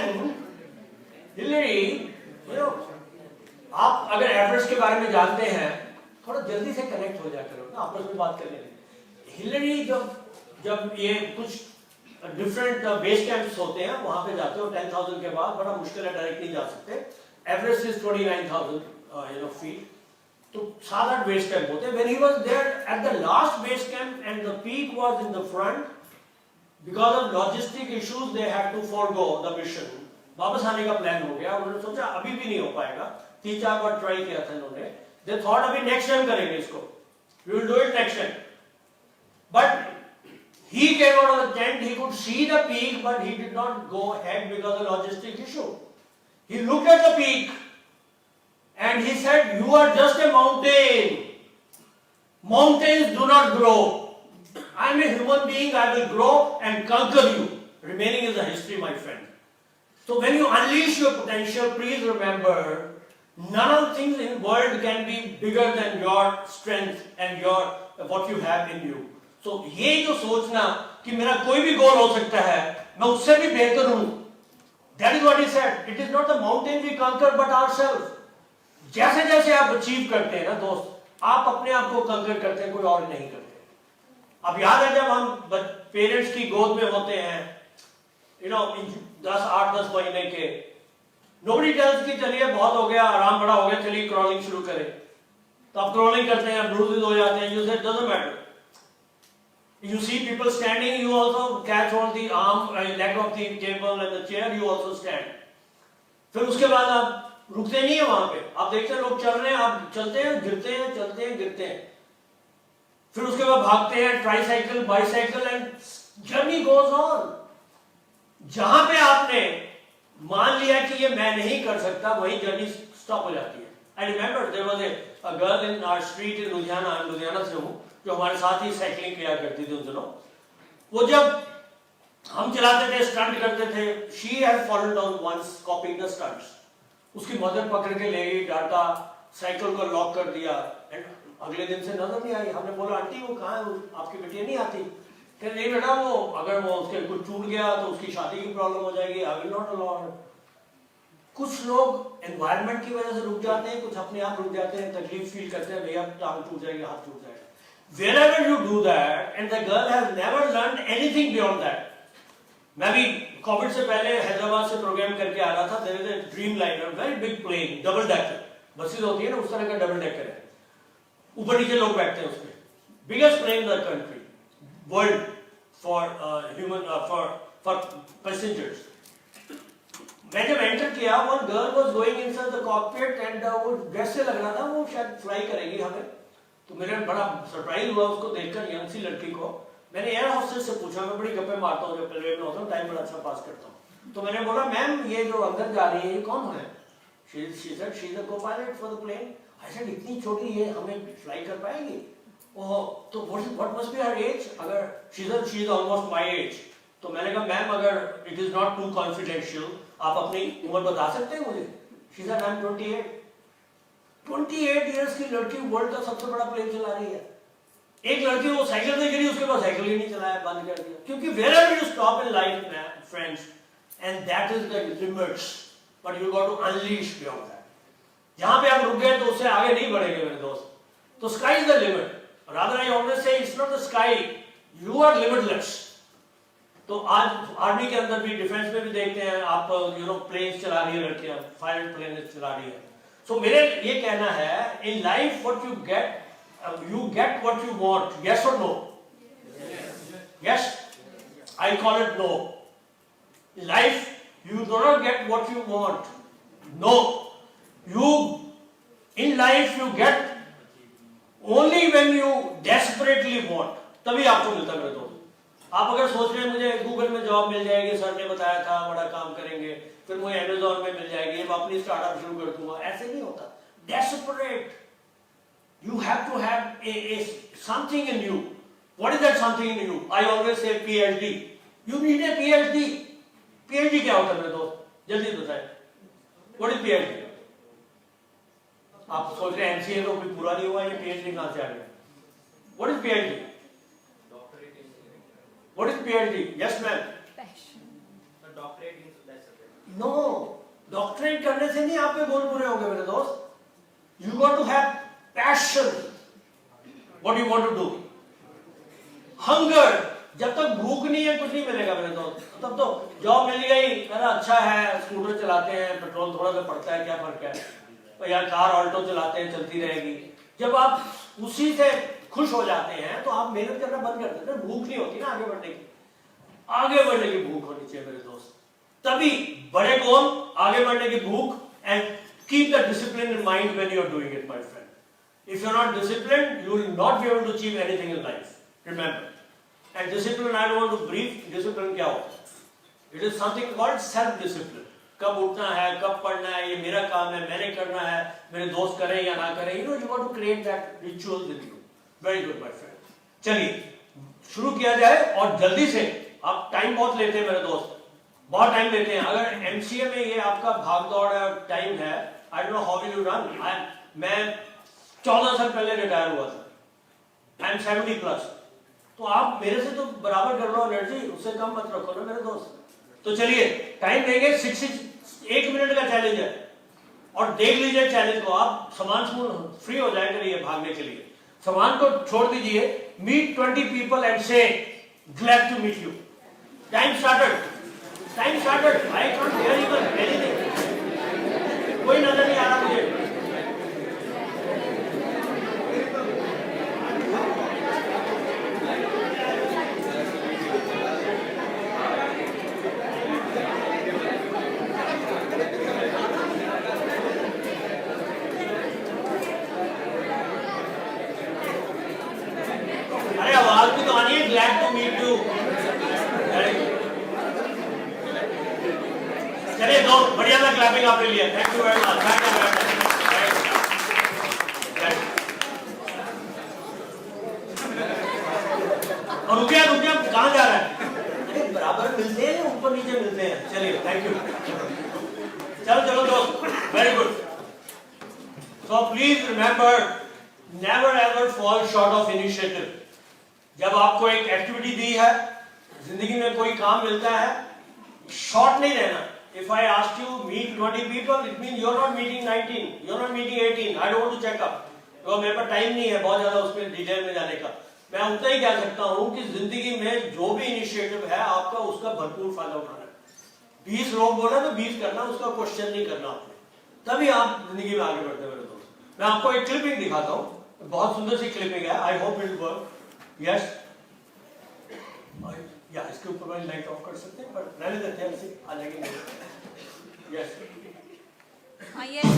Speaker 1: Hillary, you know, आप अगर एवरेस्ट के बारे में जानते हैं, थोड़ा जल्दी से कनेक्ट हो जाया करो ना, आपस में बात करने। हिलरी जब ये कुछ डिफरेंट बेस कैंप्स होते हैं, वहां पे जाते हो 10,000 के बाद, बड़ा मुश्किल है, डायरेक्ट नहीं जा सकते। एवरेस्ट इज 29,000 फीट, तो 7-8 बेस कैंप होते हैं। When he was there at the last base camp and the peak was in the front, because of logistic issues they had to forgo the mission. वापस आने का plan हो गया, उन्होंने सोचा अभी भी नहीं हो पाएगा, 3-4 बार ट्राई किया था इन्होंने। दे थॉट अभी नेक्स्ट टाइम करेंगे इसको, we will do it next time. But he came out of the tent, he could see the peak, but he did not go ahead because of logistic issue. He looked at the peak and he said, you are just a mountain. Mountains do not grow. I am a human being, I will grow and conquer you. Remaining is a history, my friend. So when you unleash your potential, please remember, none of the things in the world can be bigger than your strength and what you have in you. तो ये जो सोचना कि मेरा कोई भी गोल हो सकता है, मैं उससे भी बेहतर हूं, that is what he said. It is not the mountain we conquer but ourselves. जैसे जैसे आप अचीव करते हैं ना दोस्त, आप अपने आप को कंकर करते हैं, कोई और नहीं करते। अब याद है जब हम पेरेंट्स की गोद में होते हैं, 8-10 महीने के, nobody tells कि चलिए बहुत हो गया, आराम बड़ा हो गया, चलिए क्रॉलिंग शुरू करें। तो आप क्रॉलिंग करते हैं, ब्रूजेस हो जाते हैं, you say it doesn't matter. You see people standing, you also catch on the leg of the table and the chair, you also stand. फिर उसके बाद आप रुकते नहीं है वहां पे, आप देखते हैं लोग चल रहे हैं, आप चलते हैं, गिरते हैं, चलते हैं, गिरते हैं। फिर उसके बाद भागते हैं, tricycle, bicycle, and journey goes on. जहां पे आपने मान लिया कि ये मैं नहीं कर सकता, वही जर्नी स्टॉप हो जाती है। I remember there was a girl in our street in Ludhiana, Ludhiana से हूँ, जो हमारे साथ ही साइकिलिंग किया करती थी उन दिनों। वो जब हम चलाते थे, स्टंट करते थे, she had fallen down once copying the stunts. उसकी मदर पकड़ के ले गई, डांटा, साइकिल को लॉक कर दिया एंड अगले दिन से नजर नहीं आई। हमने बोला आंटी वो कहाँ है, वो आपकी बेटी नहीं आती। कह नहीं बेटा वो अगर वो उसके कुछ टूट गया तो उसकी शादी की प्रॉब्लम हो जाएगी, I will not allow her. कुछ लोग एनवायरनमेंट की वजह से रुक जाते हैं, कुछ अपने आप रुक जाते हैं, तकलीफ फील करते हैं, भैया टांग टूट जाएगी, हाथ टूट जाएगा। Wherever you do that and the girl has never learned anything beyond that. मैं भी कोविड से पहले हैदराबाद से प्रोग्राम करके आ रहा था। There is a Dreamliner, very big plane, double decker buses होती है ना, उस तरह का डबल डेकर है, ऊपर नीचे लोग बैठते हैं उसमें। Biggest plane in the country, world for human for passengers. मैं जब एंटर किया, one girl was going inside the cockpit and वो ड्रेस से लग रहा था वो शायद फ्लाई करेगी हमें। तो मेरे बड़ा सरप्राइज हुआ उसको देखकर, यंग सी लड़की को। मैंने एयर होस्टेस से पूछा, मैं बड़ी गप्पे मारता हूँ जब रेलवे में होता हूँ, टाइम बड़ा अच्छा पास करता हूँ। तो मैंने बोला मैम ये जो अंदर जा रही है ये कौन है? She said she is the co-pilot for the plane. I said इतनी छोटी ये हमें फ्लाई कर पाएगी? ओह, तो what must be her age? अगर she is almost my age. तो मैंने कहा मैम अगर it is not too confidential आप अपनी उम्र बता सकते हैं मुझे? She said I am 28। 28 years की लड़की वर्ल्ड का सबसे बड़ा प्लेन चला रही है। एक लड़की वो साइकिल से गिरी, उसके बाद साइकिल ही नहीं चलाया, बंद कर दिया। क्योंकि wherever you stop in life, friends, and that is the limits, but you got to unleash beyond that. जहां पे आप रुक गए तो उससे आगे नहीं बढ़ेंगे मेरे दोस्त। तो sky is the limit. Rather I always say it's not the sky, you are limitless. तो आज आर्मी के अंदर भी, डिफेंस में भी देखते हैं आप, प्लेन्स चला रही है लड़कियां, फाइटर प्लेन चला रही है। सो मेरे ये कहना है, in life what you get what you want. Yes or no? Yes. I call it no. In life, you do not get what you want. No. In life you get only when you desperately want. तभी आपको मिलता है मेरे दोस्त। आप अगर सोच रहे हैं मुझे गूगल में जॉब मिल जाएगी, सर ने बताया था बड़ा काम करेंगे, फिर मुझे अमेज़न में मिल जाएगी, मैं अपनी स्टार्टअप शुरू कर दूंगा, ऐसे नहीं होता। Desperate. You have to have a something in you. What is that something in you? I always say PhD. You need a PhD. PhD क्या होता है मेरे दोस्त? जल्दी बताएं। What is PhD? आप सोच रहे हैं MCA तो कोई पूरा नहीं हुआ, ये PhD कहाँ से आ गया? What is PhD? What is PhD? Yes, ma'am. No. Doctorate करने से नहीं आपके गोल पूरे होंगे मेरे दोस्त। You got to have passion. What do you want to do? Hunger. जब तक भूख नहीं है कुछ नहीं मिलेगा मेरे दोस्त। तब तो जॉब मिल गई, मेरा अच्छा है, स्कूटर चलाते हैं, पेट्रोल थोड़ा सा पड़ता है, क्या फर्क है, या कार ऑल्टो चलाते हैं, चलती रहेगी। जब आप उसी से खुश हो जाते हैं तो आप मेहनत करना बंद कर देते हैं। भूख नहीं होती ना आगे बढ़ने की, आगे बढ़ने की भूख होनी चाहिए मेरे दोस्त। तभी बड़े कौन, आगे बढ़ने की भूख। And keep the discipline in mind when you are doing it, my friend. If you are not disciplined, you will not be able to achieve anything in life. Remember. And discipline, I don't want to brief. Discipline क्या होता है? It is something called self-discipline. कब उठना है, कब पढ़ना है, ये मेरा काम है, मैंने करना है, मेरे दोस्त करें या ना करें। You want to create that ritual with you. Very good, my friend. चलिए शुरू किया जाए और जल्दी से। आप टाइम बहुत लेते हैं मेरे दोस्त, बहुत टाइम लेते हैं। अगर एमसीए में ये आपका भाग दौड़ टाइम है, I don't know how will you run. मैं 14 साल पहले रिटायर हुआ था, आई एम 70 प्लस। तो आप मेरे से तो बराबर कर लो एनर्जी, उससे कम मत रखो ना मेरे दोस्त। तो चलिए टाइम देंगे, 1 मिनट का चैलेंज है और देख लीजिए चैलेंज को। आप सामान फ्री हो जाए करिए भागने के लिए, सामान को छोड़ दीजिए। Meet 20 people and say glad to meet you. Time started. Time started. I can't hear even anything. कोई नजर नहीं आ रहा मुझे। अरे आवाज भी तो आनी है। Glad to meet you. चलिए दो बढ़िया सा क्लैपिंग आपके लिए। Thank you very much. और रुकिया कहाँ जा रहा है? अरे बराबर मिलते हैं, ऊपर नीचे मिलते हैं। चलिए थैंक यू। चलो दोस्त, very good. So please please remember, never ever fall short of initiative. जब आपको एक एक्टिविटी दी है, जिंदगी में कोई काम मिलता है, शॉर्ट नहीं रहना। If I asked you meet 20 people, it means you're not meeting 19, you're not meeting 18. I don't want to check up. तो मेरे पास टाइम नहीं है बहुत ज्यादा उसमें डिटेल में जाने का। मैं उतना ही कह सकता हूँ कि जिंदगी में जो भी इनिशिएटिव है आपका, उसका भरपूर फायदा उठाना है। 20 लोग बोला तो 20 करना, उसका क्वेश्चन नहीं करना आपने, तभी आप जिंदगी में आगे बढ़ते मेरे दोस्त। मैं आपको एक क्लिपिंग दिखाता हूँ, बहुत सुंदर सी क्लिपिंग है। I hope it work. Yes, या इसके ऊपर वाली लाइट ऑफ कर सकते हैं, पर रहने देते हैं, ऐसे आ जाएंगे। यस,
Speaker 8: हाँ यस।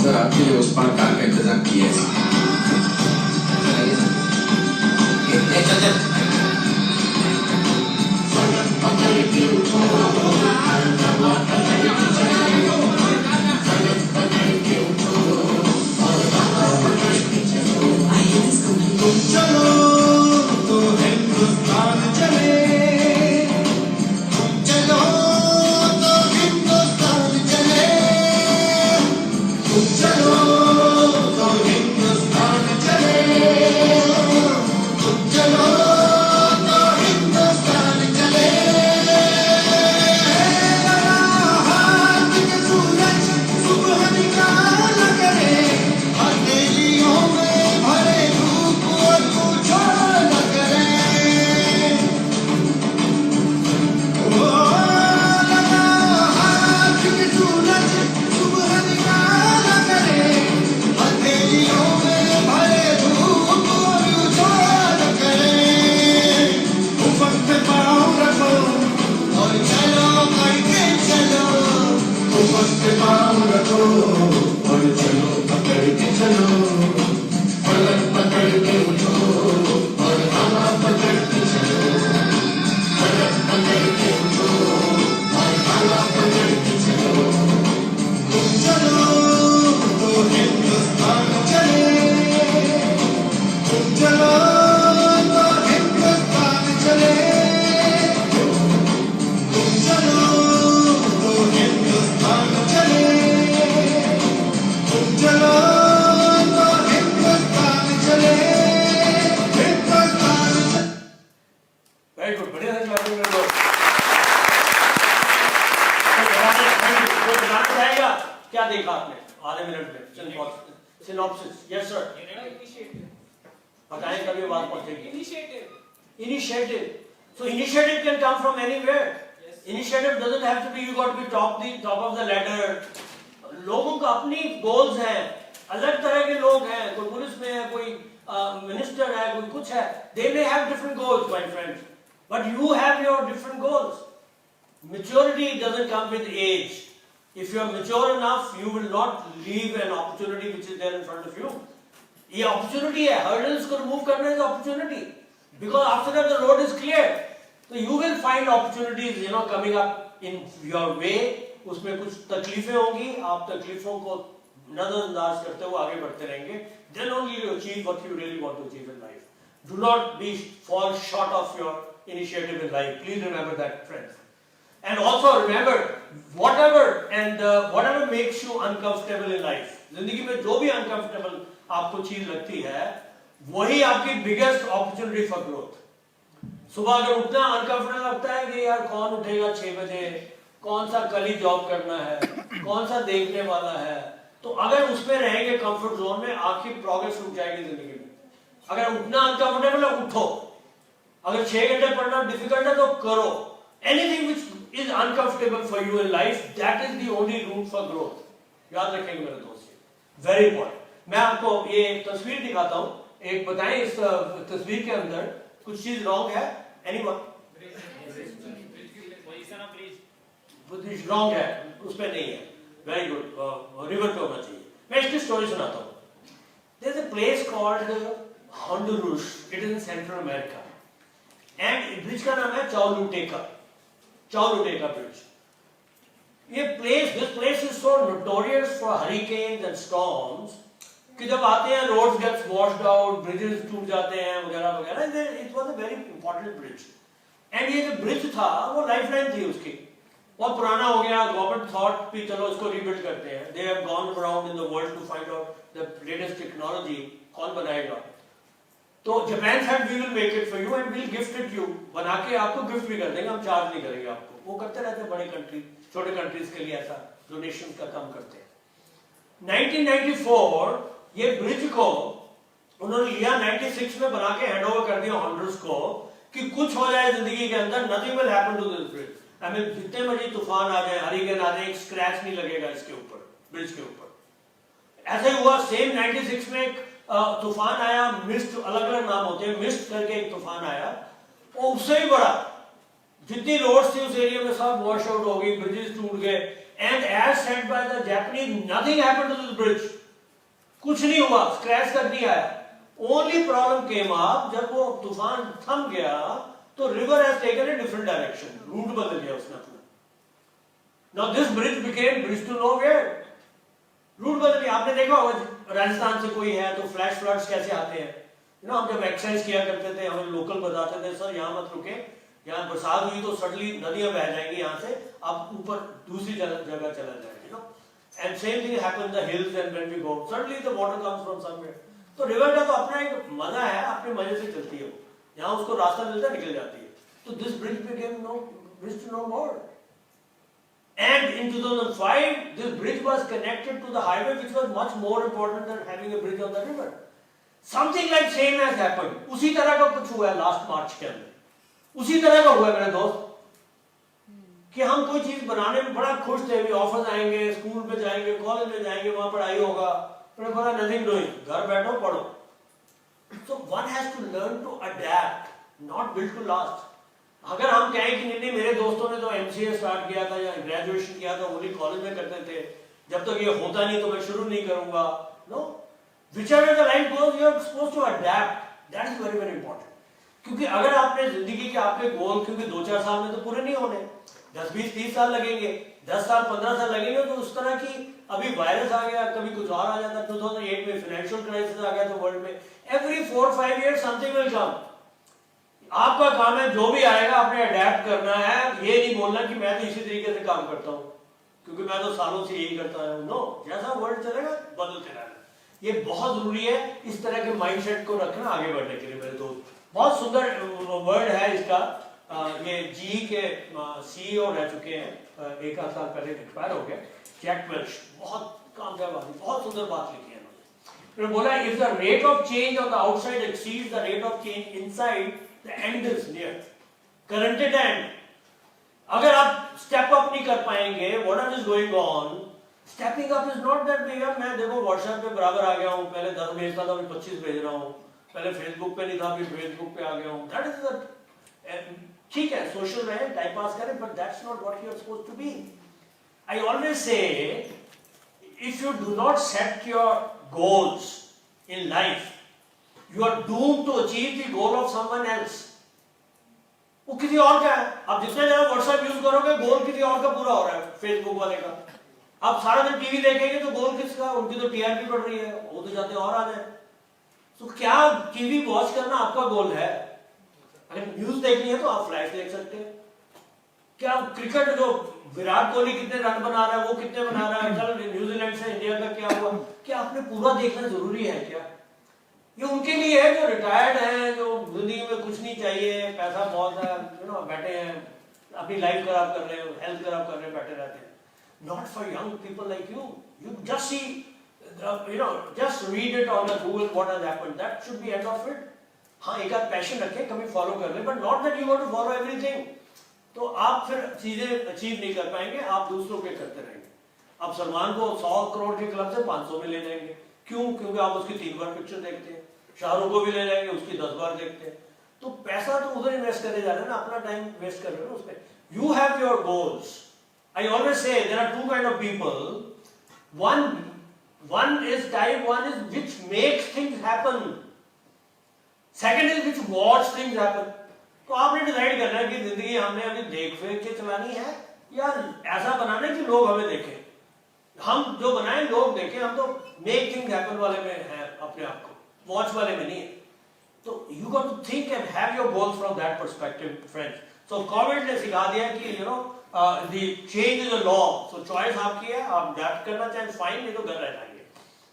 Speaker 9: सर आपके लिए उस पार कार का इंतजाम किया है।
Speaker 1: क्या देखा आपने आधे मिनट में? सिनॉप्सिस। यस सर, बताएं कभी बात पहुंचेगी। Initiative. So initiative can come from anywhere. Initiative doesn't have to be you got to be top of the ladder. लोगों का अपनी goals हैं, अलग तरह के लोग हैं, कोई पुलिस में है, कोई मिनिस्टर है, कोई कुछ है। They may have different goals, my friends, but you have your different goals. Maturity doesn't come with age. If you are mature enough, you will not leave an opportunity which is there in front of you. ये opportunity है, hurdles को remove करना is opportunity. Because after that the road is clear. So you will find opportunities, coming up in your way. उसमें कुछ तकलीफें होंगी, आप तकलीफों को नजरअंदाज करते हुए आगे बढ़ते रहेंगे. Then only you achieve what you really want to achieve in life. Do not fall short of your initiative in life. Please remember that, friends. And also remember, whatever makes you uncomfortable in life. जिंदगी में जो भी uncomfortable आपको चीज लगती है, वही आपकी बिगेस्ट अपॉर्चुनिटी फॉर ग्रोथ। सुबह अगर उठना अनकंफर्टेबल लगता है कि यार कौन उठेगा 6 बजे, कौन सा कल ही जॉब करना है, कौन सा देखने वाला है, तो अगर उसमें रहेंगे कंफर्ट जोन में, आपकी प्रोग्रेस रुक जाएगी जिंदगी में। अगर उठना अनकंफर्टेबल है, उठो। अगर 6 घंटे पढ़ना डिफिकल्ट है तो करो। Anything which is uncomfortable for you in life, that is the only route for growth. याद रखेंगे मेरे दोस्त, वेरी इंपॉर्टेंट। मैं आपको ये तस्वीर दिखाता हूं, एक बताएं इस तस्वीर के अंदर कुछ चीज रॉन्ग है? एनीवन? पोजीशन रॉन्ग है, उसमें नहीं है। वेरी गुड, रिवर्ट होना चाहिए। मैं इसकी स्टोरी सुनाता हूँ। There is a place called Honduras, it is in central America, and bridge का नाम है Choluteca bridge. This place is so notorious for hurricanes and storms कि जब आते हैं roads gets washed out, bridges टूट जाते हैं वगैरह वगैरह। It was a very important bridge and ये जो ब्रिज था वो लाइफलाइन थी उसकी। बहुत पुराना हो गया, गवर्नमेंट थॉट कि चलो इसको रीबिल्ड करते हैं। They have gone around in the world to find out the latest technology, कौन बनाएगा। तो Japan said we will make it for you and will gift it you, बना के आपको गिफ्ट भी कर देंगे, हम चार्ज नहीं करेंगे आपको। वो करते रहते हैं बड़े कंट्री, छोटे कंट्रीज के लिए ऐसा डोनेशन का काम करते हैं। 1994 ये ब्रिज को उन्होंने लिया, 96 में बना के हैंड ओवर कर दिया हॉन्डुरस को कि कुछ हो जाए जिंदगी के अंदर, nothing will happen to this bridge. I mean जितने मर्जी तूफान आ जाए, हरिकेन आ जाए, एक स्क्रैच नहीं लगेगा इसके ऊपर, ब्रिज के ऊपर। ऐसे हुआ सेम 96 में एक तूफान आया, मिस्ट, अलग अलग नाम होते हैं, मिस्ट करके एक तूफान आया, और उससे भी बड़ा, जितनी रोड्स थी उस एरिया में सब वॉश आउट हो गई, ब्रिजेस टूट गए। And as said by the Japanese, nothing happened to this bridge, कुछ नहीं हुआ, स्क्रैच तक नहीं आया। ओनली प्रॉब्लम केम अप जब वो तूफान थम गया तो river has taken a different direction, route बदल गया उसने अपना। Now this bridge became bridge to nowhere, route बदल गया। आपने देखा होगा राजस्थान से कोई है तो फ्लैश फ्लड्स कैसे आते हैं, यू नो। हम जब एक्सरसाइज किया करते थे, हमें लोकल बताते थे सर यहाँ मत रुके, यहाँ बरसात हुई तो सडनली नदियां बह जाएंगी, यहाँ से आप ऊपर दूसरी जगह चला जाएंगे, no. And same thing happens in the hills and when we go suddenly the water comes from somewhere. तो रिवर का तो अपना एक मजा है, अपने मजे से चलती है वो, यहाँ उसको रास्ता मिलता निकल जाती है। तो this bridge became no bridge to no more. And in 2005, this bridge was connected to the highway, which was much more important than having a bridge on the river. Something like same has happened. उसी तरह का कुछ हुआ है last मार्च के अंदर, उसी तरह का हुआ है मेरे दोस्त, कि हम कोई चीज बनाने में बड़ा खुश थे, भी ऑफिस आएंगे, स्कूल में जाएंगे, कॉलेज में जाएंगे, वहां पढ़ाई होगा, फिर बोला नथिंग डूइंग, घर बैठो पढ़ो। So one has to learn to adapt, not build to last. अगर हम कहें कि नहीं मेरे दोस्तों ने तो एमसीए स्टार्ट किया था या ग्रेजुएशन किया था, वो भी कॉलेज में करते थे, जब तक ये होता नहीं तो मैं शुरू नहीं करूंगा, no. whichever the line goes, you are supposed to adapt. That is very very important. क्योंकि अगर आपने जिंदगी के आपके गोल, क्योंकि 2-4 साल में तो पूरे नहीं होने, 10, 20, 30 साल लगेंगे, 10 साल 15 साल लगेंगे, तो उस तरह की अभी वायरस आ गया, कभी कुछ और आ जाता, 2008 में फाइनेंशियल क्राइसिस आ गया था वर्ल्ड में। Every 4-5 years something will come. आपका काम है जो भी आएगा आपने अडेप्ट करना है, ये नहीं बोलना कि मैं तो इसी तरीके से काम करता हूं क्योंकि मैं तो सालों से यही करता हूं। नो, जैसा वर्ल्ड चलेगा बदलते रहना, ये बहुत जरूरी है इस तरह के माइंडसेट को रखना आगे बढ़ने के लिए मेरे दोस्त। बहुत सुंदर वर्ड है इसका, ये जी के सीईओ रह चुके हैं, 1 साल पहले एक्सपायर हो गए, जैक वेल्च, बहुत कामयाब आदमी, बहुत सुंदर बात लिखी है उन्होंने। बोला if the rate of change on the outside exceeds the rate of change inside, the end is near, current end। अगर आप स्टेप अप नहीं कर पाएंगे, what is going on, stepping up is not that big। मैं देखो WhatsApp पे बराबर आ गया हूँ, पहले 10 भेजता था, अभी 25 भेज रहा हूँ, पहले फेसबुक पे नहीं था, अभी फेसबुक पे आ गया हूँ। That is the, ठीक है सोशल रहे, टाइम पास करें, but that's not what you are supposed to be। I always say, if you do not set your goals in life, you are doomed to achieve the goal of someone else। वो किसी और का है, आप जितना ज्यादा WhatsApp use करोगे गोल किसी और का पूरा हो रहा है, फेसबुक वाले का। आप सारा दिन टीवी देखेंगे तो गोल किसका, उनकी तो टीआरपी बढ़ रही है, वो तो जाते और आ जाए। तो क्या टीवी वॉच करना आपका गोल है? अगर न्यूज देखनी है तो आप फ्लैश देख सकते हैं। क्या क्रिकेट जो विराट कोहली कितने रन बना रहा है, वो कितने बना रहा है, कल न्यूजीलैंड से इंडिया का क्या हुआ, क्या आपने पूरा देखना जरूरी है क्या? ये उनके लिए है जो रिटायर्ड हैं, जो जिंदगी में कुछ नहीं चाहिए, पैसा बहुत है, यू नो, बैठे हैं अपनी लाइफ खराब कर रहे हैं, हेल्थ खराब कर रहे हैं, बैठे रहते हैं। Not for young people like you. You just see, you know, just read it on the Google what has happened, that should be end of it. हाँ, एक आध पैशन रखें, कभी फॉलो कर लें, but not that you want to follow everything. तो आप फिर चीजें अचीव नहीं कर पाएंगे, आप दूसरों के करते रहेंगे। अब सलमान को 100 करोड़ के क्लब से 500 में ले जाएंगे, क्यों? क्योंकि आप उसकी 3 बार पिक्चर देखते हैं। शाहरुख को भी ले जाएंगे, उसकी 10 बार देखते हैं। तो पैसा तो उधर इन्वेस्ट करे जा रहे हैं ना, अपना टाइम वेस्ट कर रहे हैं उस पर। You have your goals. I always say there are 2 kind of people. one is type 1 is which makes things happen, second is which watch things happen। तो आपने डिसाइड करना है कि जिंदगी हमने अभी देख फेंक के चलानी है या ऐसा बनाना है कि लोग हमें देखें। हम जो बनाए लोग देखें, हम तो मेक थिंग्स हैपन वाले में हैं अपने आप को, वॉच वाले में नहीं है। तो you got to think and have your goals from that perspective friends. So comment ने सिखा दिया कि you know the change is a law. So choice आपकी है, आप दैट करना चाहें फाइन, नहीं तो घर रह जाएंगे।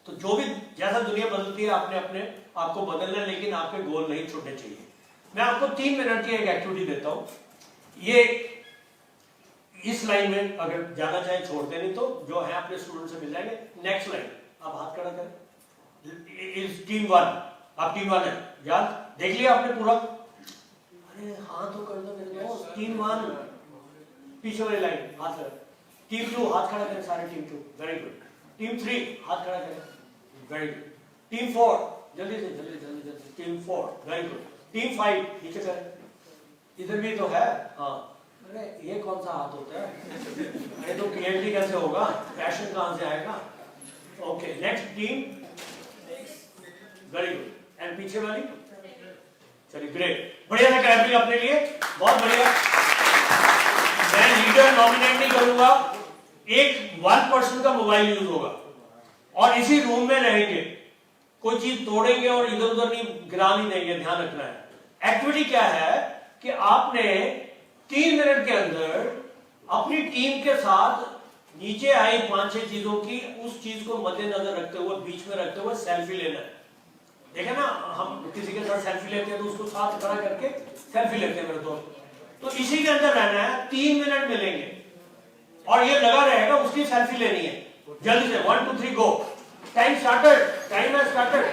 Speaker 1: तो जो भी जैसा दुनिया बदलती है आपने अपने आपको बदलना है, लेकिन आपके गोल नहीं छूटने चाहिए। मैं आपको 3 मिनट की एक एक्टिविटी देता हूं। ये इस लाइन में अगर जाना चाहे छोड़ते नहीं तो जो है अपने स्टूडेंट से मिल जाएंगे। नेक्स्ट लाइन आप हाथ खड़ा करें। इज टीम 1, आप टीम 1 है, याद देख लिया आपने पूरा? अरे हाँ तो कर दो मेरे दोस्त। टीम 1 पीछे वाली लाइन हाथ खड़ा। टीम 2 हाथ खड़ा करें सारे, टीम 2 वेरी गुड। टीम 3 हाथ खड़ा करें, वेरी गुड। टीम 4 जल्दी से जल्दी। Team 4 very good. टीम 5 नीचे करें, इधर भी तो है। हाँ अरे ये कौन सा हाथ होता है? अरे तो PhD कैसे होगा, पैशन कहां से आएगा? Okay next team, very good. And पीछे वाली, चलिए ग्रेट, बढ़िया था कैप्टन अपने लिए, बहुत बढ़िया। मैं लीडर नॉमिनेट नहीं करूंगा, एक 1% का मोबाइल यूज होगा और इसी रूम में रहेंगे, कोई चीज तोड़ेंगे और इधर उधर नहीं गिरा नहीं देंगे, ध्यान रखना है। एक्टिविटी क्या है कि आपने 3 मिनट के अंदर अपनी टीम के साथ नीचे आई 5-6 चीजों की, उस चीज को मद्देनजर रखते हुए, बीच में रखते हुए सेल्फी लेना है। देखे ना, हम किसी के साथ सेल्फी लेते हैं तो उसको साथ खड़ा करके सेल्फी लेते हैं मेरे दोस्त। तो इसी के अंदर रहना है, 3 मिनट मिलेंगे और ये लगा रहेगा, उसकी सेल्फी लेनी है। जल्दी से 1 2 3 go. Time started, time has started.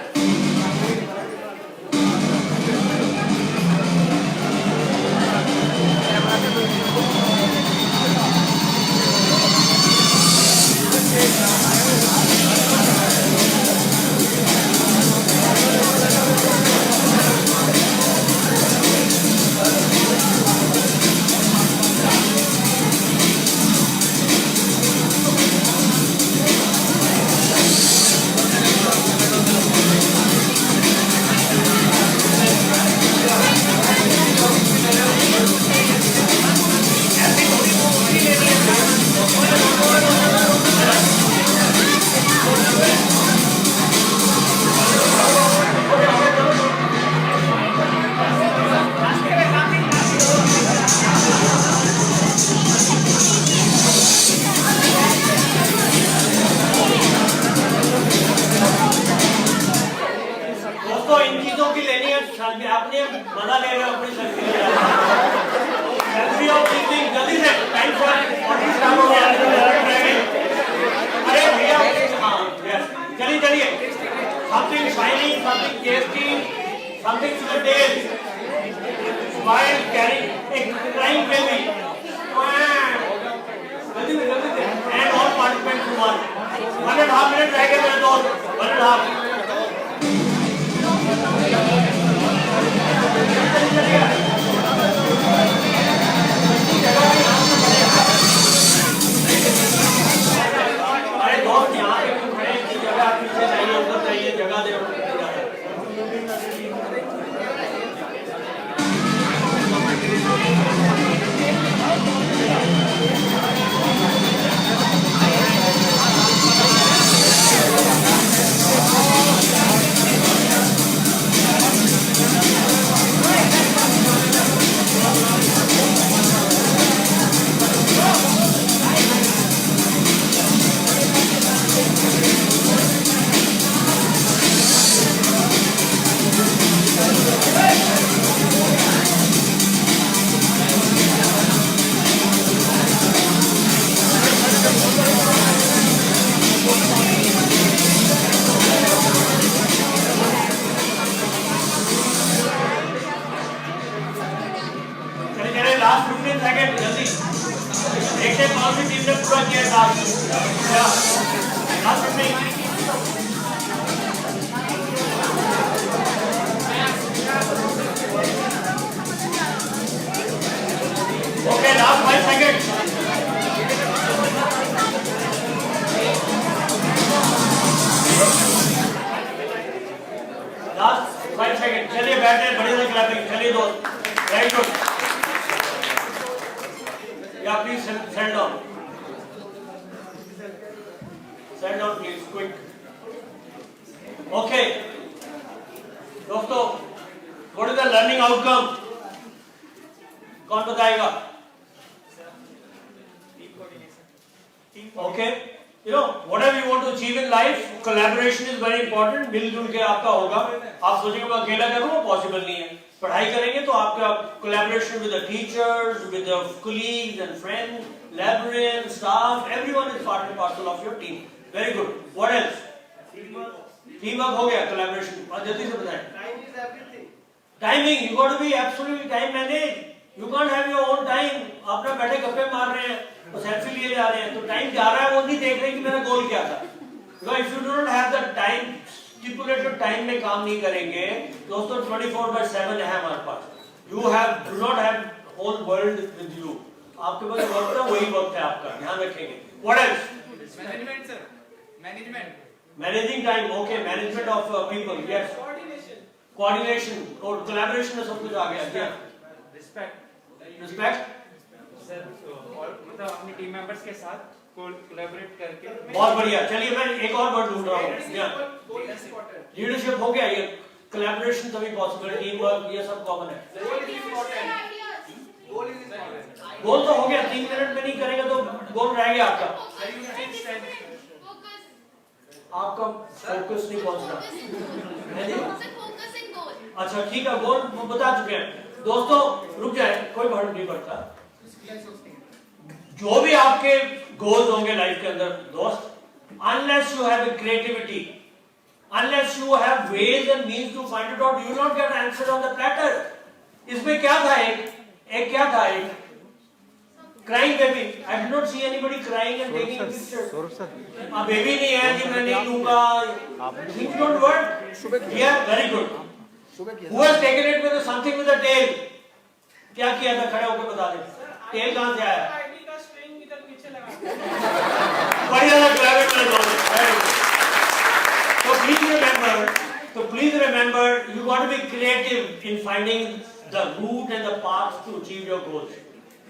Speaker 1: आपने मजा ले रहे हो अपनी सेल्फी ऑफ टीचिंग। जल्दी से टाइम फॉर 40 स्टार्ट हो गया। अरे भैया हाँ यस चलिए चलिए। Something shining, something tasty, something to the taste, smile carrying एक क्राइंग बेबी। जल्दी से and all participants to 1.5 minute रह गए मेरे दोस्त, 1.5। अरे दोस्त यहाँ पे क्यों खड़े हैं? जगह पीछे चाहिए, उधर चाहिए, जगह दे। लास्ट 15 सेकंड जल्दी देखते हैं कौन सी टीम ने पूरा किया last 15। Okay last 5 second. Last 5 second चलिए बैठे, बढ़िया से क्लैपिंग। चलिए दोस्त वेरी गुड। या please send down. Stand down, please, quick. Okay. दोस्तों, what is the learning outcome? कौन बताएगा? Okay. You know, whatever you want to achieve in life, collaboration is very important. मिलजुल के आपका होगा. आप सोचेंगे मैं अकेला करूँ, वो possible नहीं है. पढ़ाई करेंगे तो आपका collaboration with the teachers, with the colleagues and friends, librarians, staff, everyone is part and parcel of your team. Very good. What else? Teamwork हो गया, collaboration. और जल्दी से बताएं.
Speaker 6: Time is everything.
Speaker 1: Timing, you got to be absolutely time managed. You can't have your own time. आप ना बैठे गप्पे मार रहे हैं, तो सेल्फी लिए जा रहे हैं, तो टाइम जा रहा है, वो नहीं देख रहे कि मेरा गोल क्या था. Because if you do not have the time, stipulated time में काम नहीं करेंगे, दोस्तों 24/7 है हमारे पास. You do not have whole world with you. आपके पास वक्त है, वही वक्त है आपका. ध्यान रखेंगे. What else?
Speaker 2: Management, sir. Management.
Speaker 1: Managing time, okay. Management of people, yes. Coordination और collaboration में सब कुछ आ गया. क्या?
Speaker 10: Respect.
Speaker 1: Sir,
Speaker 10: और मतलब अपनी टीम मेंबर्स के साथ कोलैबोरेट करके.
Speaker 1: बहुत बढ़िया. चलिए मैं एक और वर्ड ढूंढ रहा हूँ. लीडरशिप हो गया. ये collaboration तभी possible है. टीम वर्क ये सब कॉमन है. गोल तो हो गया. 3 मिनट में नहीं करेगा तो गोल रह गया आपका. आपका फोकस नहीं पहुंच रहा. अच्छा ठीक है. गोल बता चुके हैं. दोस्तों रुक जाए, कोई फर्क नहीं पड़ता. जो भी आपके गोल्स होंगे लाइफ के अंदर दोस्त, unless you have a creativity, unless you have ways and means to find it out, you will not get answered on the platter. इसमें क्या था? एक क्या था? एक crying baby. I did not see anybody crying and taking a picture. हाँ baby नहीं है जी, मैं नहीं लूँगा. Things don't work. Yeah, very good. Who has taken it with something with a tail? क्या किया था? खड़े होकर बता दे. टेल कहाँ से आया? बढ़िया था. क्लैप में दो. So please remember, you got to be creative in finding the route and the path to achieve your goals.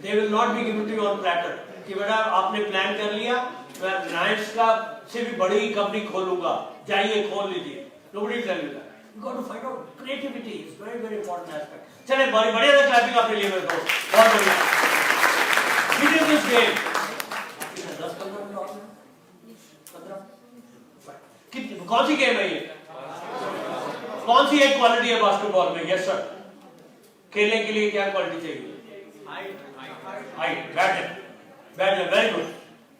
Speaker 1: They will not be given to you on platter. कि बेटा आपने प्लान कर लिया, मैं रिलायंस का से भी बड़ी कंपनी खोलूंगा, जाइए खोल लीजिए. Nobody will tell you that. You got to find out. Creativity is very very important aspect. चले बढ़िया था क्लैपिंग आपने लिए मेरे को. बहुत बढ़िया. Video this game. 10-15 मिनट और 15. कितनी कौन सी गेम है ये? कौन सी एक क्वालिटी है बास्केटबॉल में? Yes sir. खेलने के लिए क्या क्वालिटी चाहिए? हाइट. बैट है. Very good.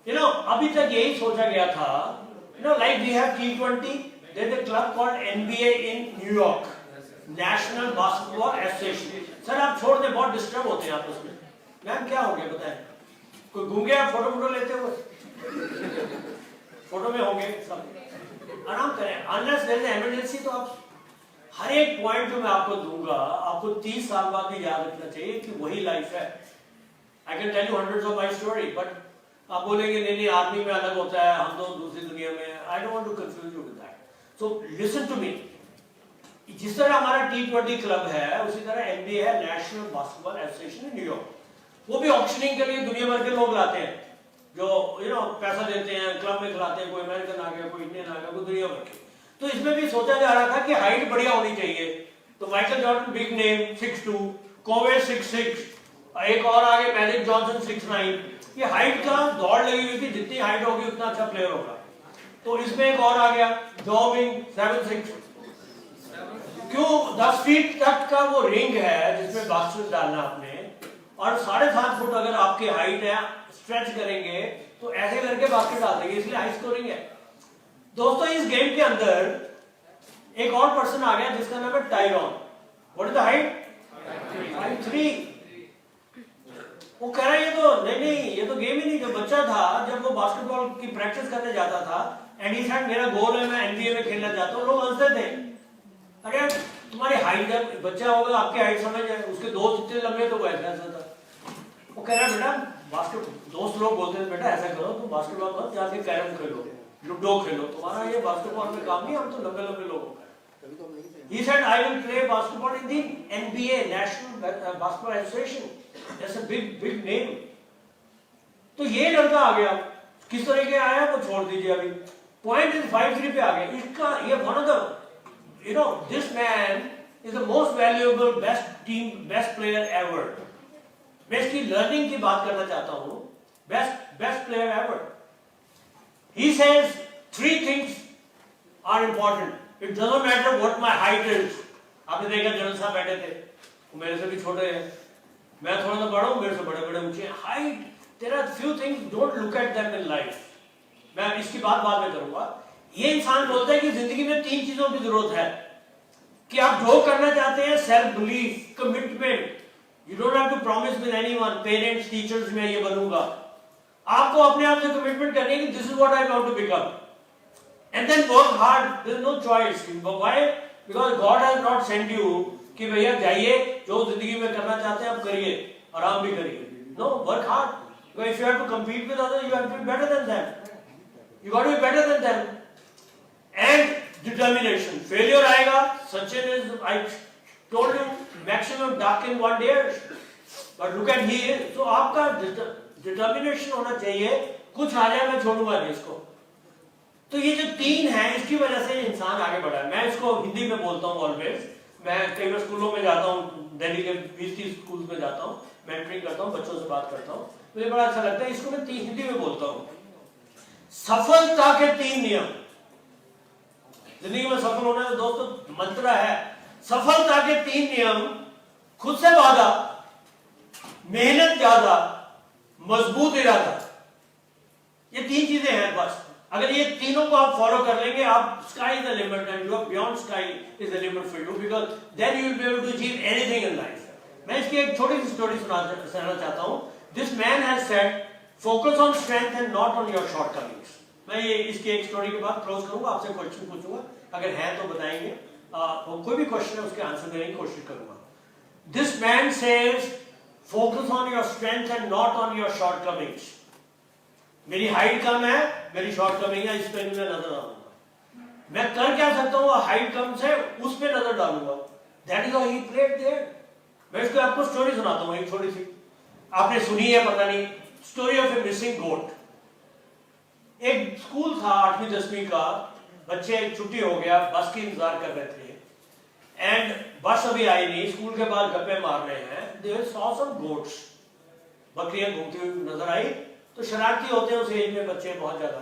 Speaker 1: यू नो अभी तक यही सोचा गया था. You know like we have T20. There is a club called NBA in New York, National Basketball Association. Sir आप छोड़ दें, बहुत डिस्टर्ब होते हैं आपस में. मैम क्या हो गया बताएं? कोई गूंगे आप फोटो लेते हुए? फोटो में होंगे सब. आराम करें. Unless there is an emergency तो आप हर एक पॉइंट जो मैं आपको दूंगा आपको 30 साल बाद भी याद रखना चाहिए कि वही लाइफ है. I can tell you hundreds of my story, but आप बोलेंगे नहीं आर्मी में अलग होता है, हम तो दूसरी दुनिया में. I don't want to confuse you with that. So listen to me. जिस तरह हमारा T20 क्लब है, उसी तरह NBA है, national basketball association in New York. वो भी ऑक्शनिंग के लिए दुनिया भर के लोग लाते हैं जो पैसा देते हैं, क्लब में खिलाते हैं. कोई अमेरिकन आ गया, कोई इंडियन आ गया, कोई दुनिया भर के. तो इसमें भी सोचा जा रहा था कि हाइट बढ़िया होनी चाहिए. तो माइकल जॉर्डन बिग नेम 6'2", कोवे 6'6", एक और आगे मैजिक जॉनसन 6'9". ये हाइट का दौड़ लगी हुई थी. जितनी हाइट होगी उतना अच्छा प्लेयर होगा. तो इसमें एक और आ गया जॉबिंग 7'6". क्यों? 10 फीट तक का वो रिंग है जिसमें बास्केट डालना आपने, और 7.5 फुट अगर आपकी हाइट है, स्ट्रेच करेंगे तो ऐसे करके बास्केट डाल देंगे. इसलिए हाई स्कोरिंग है. दोस्तों इस गेम के अंदर एक और पर्सन आ गया जिसका नाम है Tyrone. What is the height? 5'3". वो कह रहा है ये तो नहीं ये तो गेम ही नहीं. जब बच्चा था, जब वो बास्केटबॉल की प्रैक्टिस करने जाता था, एंड ही सेड मेरा गोल है मैं NBA में खेलना चाहता हूँ. लोग हंसते थे. अरे तुम्हारी हाइट, जब बच्चा होगा आपकी हाइट समझ है, उसके दोस्त इतने लंबे तो वो ऐसा था. वो कह रहा बेटा बास्केट, दोस्त लोग बोलते हैं बेटा ऐसा करो तुम बास्केटबॉल मत, जाके कैरम खेलो, लूडो खेलो, तुम्हारा ये बास्केटबॉल में काम नहीं, हम तो लंबे लंबे लोग हैं. He said I will play basketball in the NBA, National Basketball Association. That's a big name. तो ये लड़का आ गया. किस तरह के आया वो छोड़ दीजिए अभी. पॉइंट इज 5-3 पे आ गया। इसका ये one of the this man is the most valuable best player ever. मैं इसकी लर्निंग की बात करना चाहता हूं। Best player ever. He says 3 things are important. It doesn't matter what my height is. आपने देखा जनरल साहब बैठे थे, वो मेरे से भी छोटे हैं, मैं थोड़ा सा बड़ा हूं, मेरे से बड़े बड़े ऊंचे। Height, there are few things, don't look at them in life. मैं इसकी बात बाद में करूंगा। ये इंसान बोलता है कि जिंदगी में 3 चीजों की जरूरत है कि आप जो करना चाहते हैं, self belief, commitment. You don't have to promise with anyone, parents, teachers, मैं ये बनूंगा। आपको अपने आप से कमिटमेंट करनी है कि this is what I want to become, and then work hard. There is no choice. Why? Because God has not sent you कि भैया जाइए जो जिंदगी में करना चाहते हैं आप करिए, आराम भी करिए। No, work hard. Because if you have to compete with others, you have to be better than them. You got to be better than them. And determination. Failure आएगा। Sachin is, I told you, maximum duck in 1 day. But look at he is. So आपका determination होना चाहिए। कुछ आ जाए मैं छोड़ूंगा नहीं इसको। तो ये जो 3 है, इसकी वजह से इंसान आगे बढ़ा है। मैं इसको हिंदी में बोलता हूँ ऑलवेज। मैं कई बार स्कूलों में जाता हूँ, दिल्ली के 20-30 स्कूल में जाता हूँ, मेंटरिंग करता हूँ, बच्चों से बात करता हूँ, मुझे बड़ा अच्छा लगता है। इसको मैं हिंदी में बोलता हूँ। सफलता के 3 नियम। जिंदगी में सफल होने का दोस्तों मंत्र है। सफलता के 3 नियम: खुद से वादा, मेहनत ज्यादा, मजबूत इरादा। ये 3 चीजें हैं बस। अगर ये तीनों को आप फॉलो कर लेंगे, आप sky is the limit and you are beyond sky is the limit for you, because then you will be able to achieve anything in life. मैं इसकी एक छोटी सी स्टोरी सुनाना चाहता हूं। This man has said focus on strength and not on your shortcomings. मैं ये इसकी एक स्टोरी के बाद क्लोज करूंगा, आपसे क्वेश्चन पूछूंगा, अगर है तो बताएंगे। कोई भी क्वेश्चन है उसके आंसर देने की कोशिश करूंगा। This man says focus on your strength and not on your shortcomings. मेरी हाइट कम है, मेरी शॉर्टकमिंग है, इस पे मैं नजर डालूंगा। मैं कर क्या सकता हूँ, हाइट कम से उस पे नजर डालूंगा। That is how he played there. मैं इसको आपको स्टोरी सुनाता हूँ, एक छोटी सी, आपने सुनी है पता नहीं। स्टोरी ऑफ ए मिसिंग गोट। एक स्कूल था 8वीं 10वीं का, बच्चे छुट्टी हो गया, बस की इंतजार कर रहे थे एंड बस अभी आई नहीं, स्कूल के बाद गप्पे मार रहे हैं। दे सॉ सम गोट्स, बकरियां घूमती हुई नजर आई। तो शरारती होते हैं उस एज में बच्चे बहुत ज्यादा।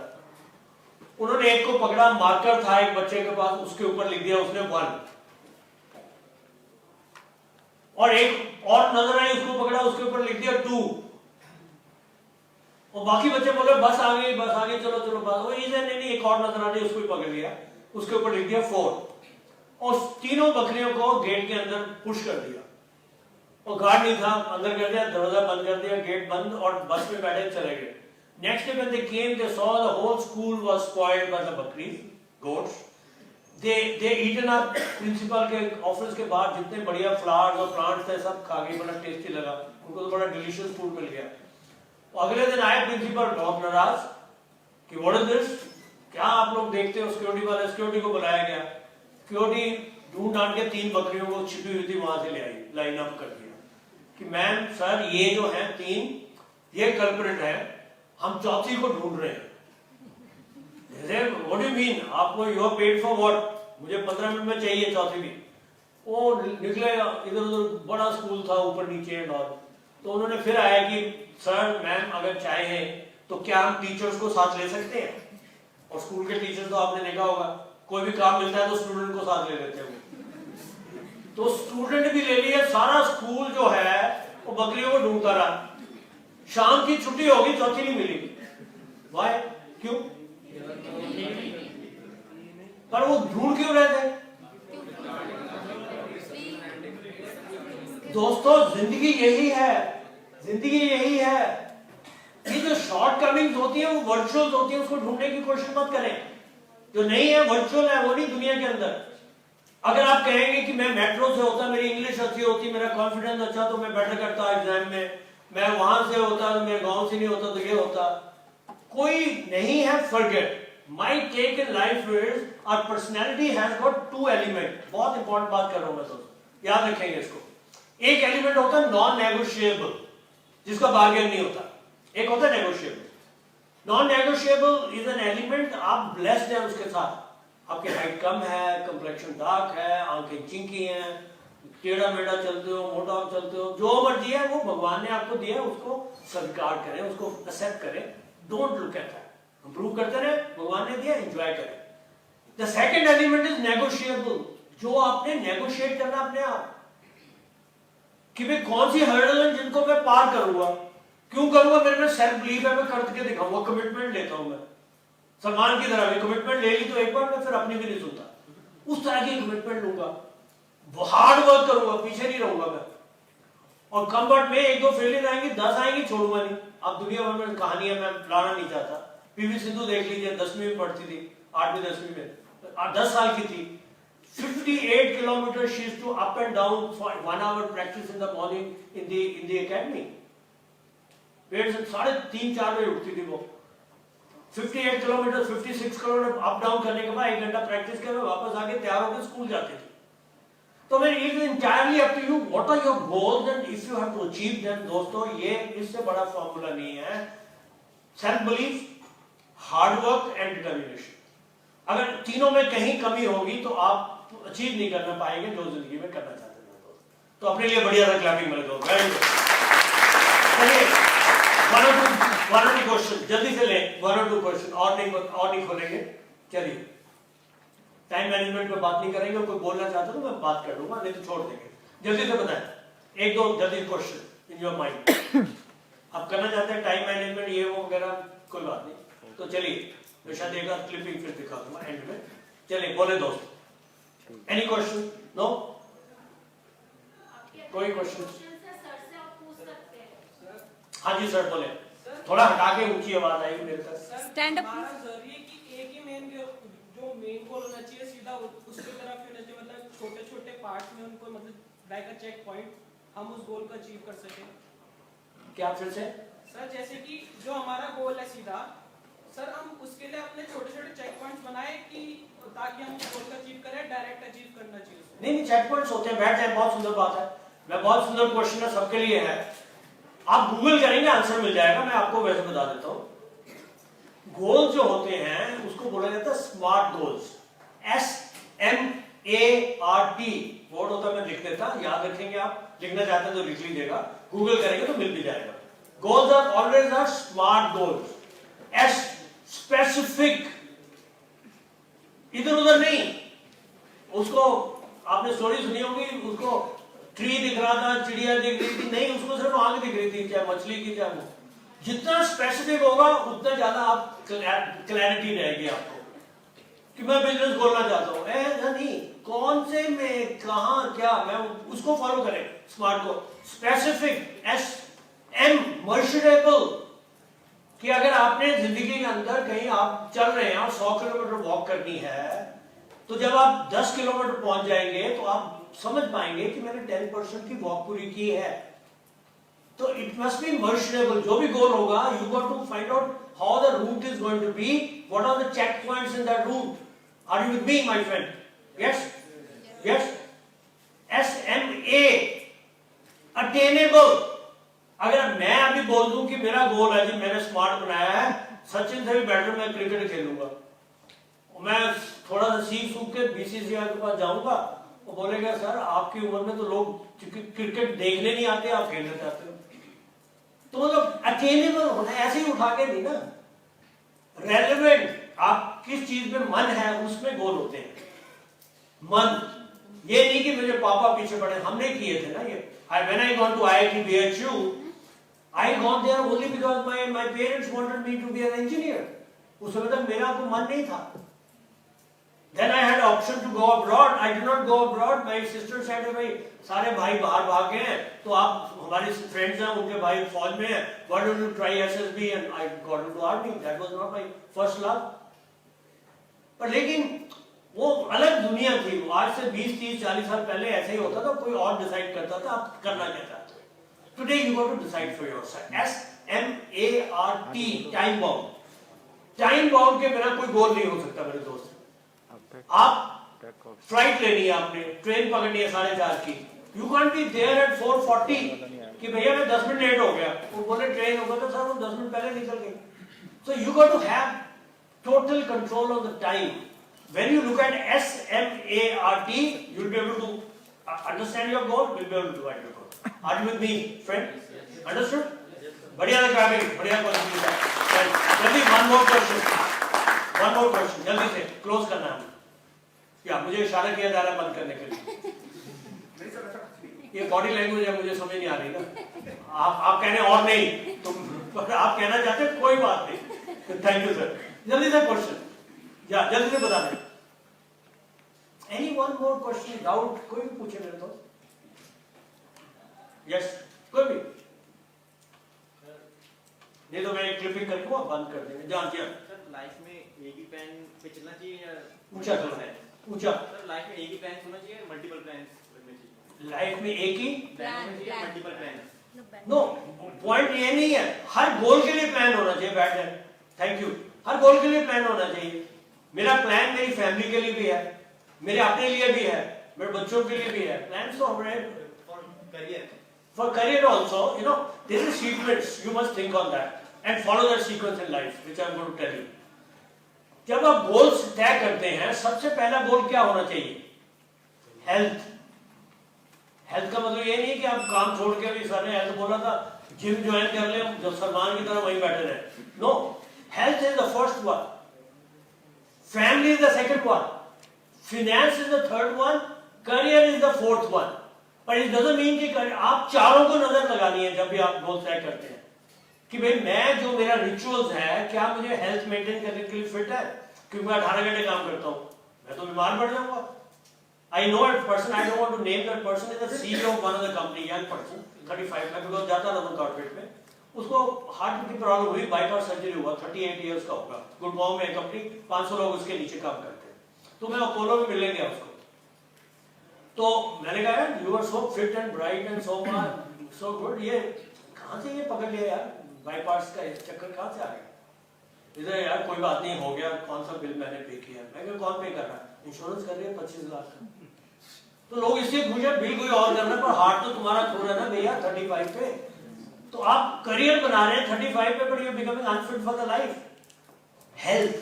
Speaker 1: उन्होंने एक को पकड़ा, मार्कर था एक बच्चे के पास, उसके ऊपर लिख दिया उसने 1, और एक और नजर आई, उसको पकड़ा, उसके ऊपर लिख दिया 2, और बाकी बच्चे बोले बस आ गई, चलो चलो बस। वो इधर नहीं, एक और नजर आ रही, उसको भी पकड़ लिया, उसके ऊपर लिख दिया 4, और तीनों बकरियों को गेट के अंदर पुश कर दिया। और गार्ड नहीं था, अंदर कर दिया, दरवाजा बंद कर दिया, गेट बंद, और बस में बैठे चले गए। Next day when they came, they saw the whole school was spoiled by the bakris, goats. They eaten up principal के ऑफिस के बाहर जितने बढ़िया फ्लावर्स और प्लांट्स थे सब खा गए, बड़ा टेस्टी लगा उनको, तो बड़ा डिलीशियस फूड मिल गया। अगले दिन आए प्रिंसिपल बहुत नाराज कि व्हाट इज दिस, क्या आप लोग देखते हो। सिक्योरिटी वाले, सिक्योरिटी को बुलाया गया, सिक्योरिटी ढूंढ ढांड के 3 बकरियों को छिपी हुई थी वहां से ले आई, लाइन अप कर दिया कि मैम सर ये जो है 3 ये कल्प्रिट है, हम चौथी को ढूंढ रहे हैं। व्हाट डू यू मीन, आपको you are paid for what, मुझे 15 मिनट में चाहिए चौथी भी। वो निकले, इधर उधर बड़ा स्कूल था, ऊपर नीचे एंड ऑल। तो उन्होंने फिर आया कि सर मैम अगर चाहे तो क्या हम टीचर्स को साथ ले सकते हैं। और स्कूल के टीचर्स तो आपने देखा होगा, कोई भी काम मिलता है तो स्टूडेंट को साथ ले लेते हैं। तो स्टूडेंट भी ले लिए, सारा स्कूल जो है वो बकरियों को ढूंढता रहा। शाम की छुट्टी होगी, चौथी नहीं मिली। वाई, क्यों? पर वो ढूंढ क्यों रहे थे? दोस्तों जिंदगी यही है, जिंदगी यही है। ये जो शॉर्ट कमिंग्स होती है वो वर्चुअल होती है, उसको ढूंढने की कोशिश मत करें। जो नहीं है वर्चुअल है, वो नहीं दुनिया के अंदर। अगर आप कहेंगे कि मैं मेट्रो से होता, मेरी इंग्लिश अच्छी होती, मेरा कॉन्फिडेंस अच्छा, तो मैं बेटर करता एग्जाम में, मैं वहां से होता, तो मेरे गांव से नहीं होता तो ये होता, कोई नहीं है। Forget. My take in life is our personality has got 2 element. बहुत इंपॉर्टेंट बात कर रहा हूं मैं दोस्तों, याद रखेंगे इसको। एक एलिमेंट होता है नॉन नेगोशिएबल, जिसका बार्गेन नहीं होता। एक होता है negotiable. Non negotiable is an element, आप ब्लेस्ड हैं उसके साथ, आपकी हाइट कम है, कंप्लेक्शन डार्क है, आंखें चिंकी हैं, टेढ़ा मेढ़ा चलते हो, मोटा चलते हो, जो मर्जी है वो भगवान ने आपको दिया है, उसको स्वीकार करें, उसको एक्सेप्ट करें, don't look at that, improve करते रहे, भगवान ने दिया, एंजॉय करें। The second element is negotiable, जो आपने नेगोशिएट करना अपने आप कि भाई कौन सी हर्डल है जिनको मैं पार करूंगा, क्यों करूंगा, मेरे में सेल्फ बिलीफ है, मैं करके दिखाऊंगा, कमिटमेंट लेता हूं मैं सलमान की तरह, मैं कमिटमेंट ले ली तो एक बार मैं फिर अपनी भी नहीं सुनता, उस तरह की कमिटमेंट लूंगा, हार्ड वर्क करूंगा, पीछे नहीं रहूंगा मैं, और कम्फर्ट में एक दो फेलियर आएंगे, 10 आएंगे, छोड़ूंगा नहीं। अब दुनिया भर में कहानियां मैं लाना नहीं चाहता, पीवी सिंधु देख लीजिए, 10वीं में पढ़ती थी, 8वीं 10वीं में, 10 साल की थी, 58 kilometers she used to up and down for 1 hour practice in the morning in the academy. पेड़ से 3-4 बजे उठती थी वो, 58 किलोमीटर 56 किलोमीटर अप डाउन करने के बाद 1 घंटा प्रैक्टिस करके वापस आके तैयार होकर स्कूल जाते थे। तो मैं it is entirely up to you, what are your goals and if you have to achieve them. दोस्तों ये इससे बड़ा फॉर्मूला नहीं है, self belief, hard work and determination. अगर तीनों में कहीं कमी होगी तो आप अचीव नहीं करना पाएंगे जो जिंदगी में करना चाहते हैं दोस्त। तो अपने लिए बढ़िया सा क्लैपिंग मेरे दोस्त। Very good. चलिए वन और टू क्वेश्चन जल्दी से ले, 1 और 2 क्वेश्चन और नहीं खोलेंगे। चलिए टाइम मैनेजमेंट में बात नहीं करेंगे, कोई बोलना चाहता तो मैं बात कर लूंगा, नहीं तो छोड़ देंगे। जल्दी से बताएं 1-2 जल्दी क्वेश्चन इन योर माइंड। आप करना चाहते हैं टाइम मैनेजमेंट ये वो वगैरह, कोई बात नहीं। तो चलिए मैं शायद एक बार क्लिपिंग फिर दिखा दूंगा एंड में। चलिए बोले दोस्त, एनी क्वेश्चन? नो? कोई क्वेश्चन? हाँ जी सर बोले, थोड़ा हटा के ऊंची आवाज आएगी मेरे तक।
Speaker 8: Stand up.
Speaker 10: जरूरी है कि एक ही जो मेन गोल होना चाहिए सीधा उसकी तरफ होना चाहिए, मतलब छोटे छोटे पार्ट्स में उनको, मतलब लाइक अ चेक पॉइंट, हम उस गोल को अचीव कर सकें।
Speaker 1: क्या फिर से?
Speaker 10: सर जैसे कि जो हमारा गोल है सीधा, सर हम उसके लिए अपने छोटे छोटे चेक पॉइंट्स बनाए कि ताकि हम उस गोल को अचीव करें, डायरेक्ट अचीव करना चाहिए।
Speaker 1: नहीं चेक पॉइंट्स होते हैं, बैठ जाए, बहुत सुंदर बात है। मैं बहुत सुंदर क्वेश्चन है, सबके लिए है, आप गूगल करेंगे आंसर मिल जाएगा। मैं आपको वैसे बता देता हूं, गोल जो होते हैं उसको बोला जाता है स्मार्ट गोल्स, SMART वर्ड होता है, मैं लिख देता, याद रखेंगे। आप लिखना चाहते हैं तो लिख लीजिएगा, गूगल करेंगे तो मिल भी जाएगा। Goals are always are smart goals, S specific, इधर उधर नहीं। उसको आपने स्टोरी सुनी होगी, उसको ट्री दिख रहा था, चिड़िया दिख रही थी, नहीं उसको सिर्फ आंख दिख रही थी, चाहे मछली की चाहे वो। जितना स्पेसिफिक होगा उतना ज्यादा आप क्लैरिटी रहेगी आपको कि मैं बिजनेस खोलना चाहता हूं, ऐसा नहीं, कौन से में कहां क्या, मैं उसको फॉलो करें। स्मार्ट को स्पेसिफिक, SM मर्शरेबल, कि अगर आपने जिंदगी के अंदर कहीं आप चल रहे हैं और 100 किलोमीटर वॉक करनी है, तो जब आप 10 किलोमीटर पहुंच जाएंगे तो आप समझ पाएंगे कि मैंने 10% की वॉक पूरी की है। तो इट मस्ट बी मर्शरेबल। जो भी गोल होगा, you got to find out how the route is going to be, what are the check points in that route. Are you with me my friend? Yes yes. SMA attainable. अगर मैं अभी बोल दूं कि मेरा गोल है जी, मैंने स्मार्ट बनाया है, सचिन से भी बेटर मैं क्रिकेट खेलूंगा, मैं थोड़ा सा सीख के BCCI के पास जाऊंगा, वो बोलेगा सर आपकी उम्र में तो लोग क्रिकेट देखने नहीं आते, आप खेलना चाहते हो। तो मतलब अटेनेबल होना, ऐसे ही उठा के नहीं ना, रेलेवेंट, आप किस चीज में मन है उसमें गोल होते हैं। मन, ये नहीं कि मेरे पापा पीछे पड़े, हमने किए थे ना ये। When I gone to IIT BHU, I gone there only because my parents wanted me to be an engineer. उस समय तक मेरा कोई मन नहीं था। Then I had option to go abroad. I did not go abroad. My sister said, भाई सारे भाई बाहर भाग गए हैं, तो आप हमारे फ्रेंड्स हैं, उनके भाई फौज में हैं, why don't you try SSB? And I got into army. That was not my first love. पर लेकिन वो अलग दुनिया थी। आज से 20, 30, 40 साल पहले ऐसे ही होता था, कोई और डिसाइड करता था आप करना क्या चाहते हो। Today you got to decide for yourself. SMART, time bound. Time bound के बिना कोई गोल नहीं हो सकता मेरे दोस्त। आप फ्लाइट लेनी है, आपने ट्रेन पकड़नी है 4:30 की, you can't be there at 4:40 कि भैया मैं 10 मिनट लेट हो गया। वो बोले ट्रेन होगा तो सर वो 10 मिनट पहले निकल गए। So you got to have total control of the time. When you look at SMART, you'll be able to understand your goal, you'll be able to divide your goal. Are you with me, friend? Understood? बढ़िया लगा भाई, बढ़िया question. जल्दी one more question, जल्दी से close करना है. या मुझे इशारा किया जा रहा है बंद करने के लिए. ये बॉडी लैंग्वेज है, मुझे समझ नहीं आ रही ना. आप कहने और नहीं, तुम आप कहना चाहते हैं, कोई बात नहीं. Thank you sir. जल्दी से क्वेश्चन, या जल्दी से बता दें. Any one more question, doubt कोई भी पूछे मेरे तो. यस, कोई भी नहीं तो मैं क्लिपिंग करके वो बंद कर देंगे. जान दिया.
Speaker 5: सर लाइफ में एक ही प्लान पे चलना चाहिए या
Speaker 1: ऊंचा करो है, ऊंचा.
Speaker 5: सर लाइफ में एक ही प्लान होना चाहिए, मल्टीपल प्लान्स रखने चाहिए.
Speaker 1: लाइफ में एक ही
Speaker 5: प्लान होना चाहिए,
Speaker 8: plan.
Speaker 5: Multiple plans.
Speaker 1: No point ये नहीं है. हर गोल के लिए प्लान होना चाहिए. बैठ जाए. Thank you. हर गोल के लिए प्लान होना चाहिए. मेरा प्लान मेरी फैमिली के लिए भी है, मेरे अपने लिए भी है, मेरे बच्चों के लिए भी है. प्लान तो हमारे
Speaker 5: for career.
Speaker 1: for career also, you know, there is a sequence. You must think on that and follow that sequence in life, which I am going to tell you. जब आप गोल्स तय करते हैं, सबसे पहला गोल क्या होना चाहिए? हेल्थ. हेल्थ का मतलब ये नहीं कि आप काम छोड़ के भी सर ने हेल्थ बोला था जिम ज्वाइन कर ले, जो सलमान की तरह वहीं बैठे रहे. No, health is the first one, family is the second one, finance is the third one, career is the fourth one. पर इट डजंट मीन कि आप चारों को नजर लगानी है जब भी आप गोल तय करते हैं कि भाई मैं जो मेरा रिचुअल्स है, क्या मुझे हेल्थ मेंटेन करने के लिए फिट है? क्योंकि मैं 18 घंटे काम करता हूं, मैं तो बीमार पड़ जाऊंगा. I know it person, I don't want to name that person, is the CEO of one of the company, young person 35 में, बिकॉज़ जाता था कॉर्पोरेट में. उसको हार्ट की प्रॉब्लम हुई, बाईपास सर्जरी हुआ, 38 इयर्स का होगा. गुड़गांव में कंपनी, 500 लोग उसके नीचे काम करते हैं. तो मैं अपोलो में मिलने गया उसको. तो मैंने कहा you are so fit and bright and so good. ये कहां से ये पकड़ लिया यार, बाईपास का चक्कर कहां से आ गया? इधर यार कोई बात नहीं, हो गया. कौन सा बिल मैंने पे किया? मैं कहा कौन पे कर रहा है? इंश्योरेंस कर रही है 25 लाख का. तो लोग इसलिए पूछे बिल कोई और कर रहा है, पर हार्ट तो तुम्हारा खो रहा है ना भैया 35 पे. तो आप करियर बना रहे हैं 35 पे, but you are becoming unfit for the life. Health,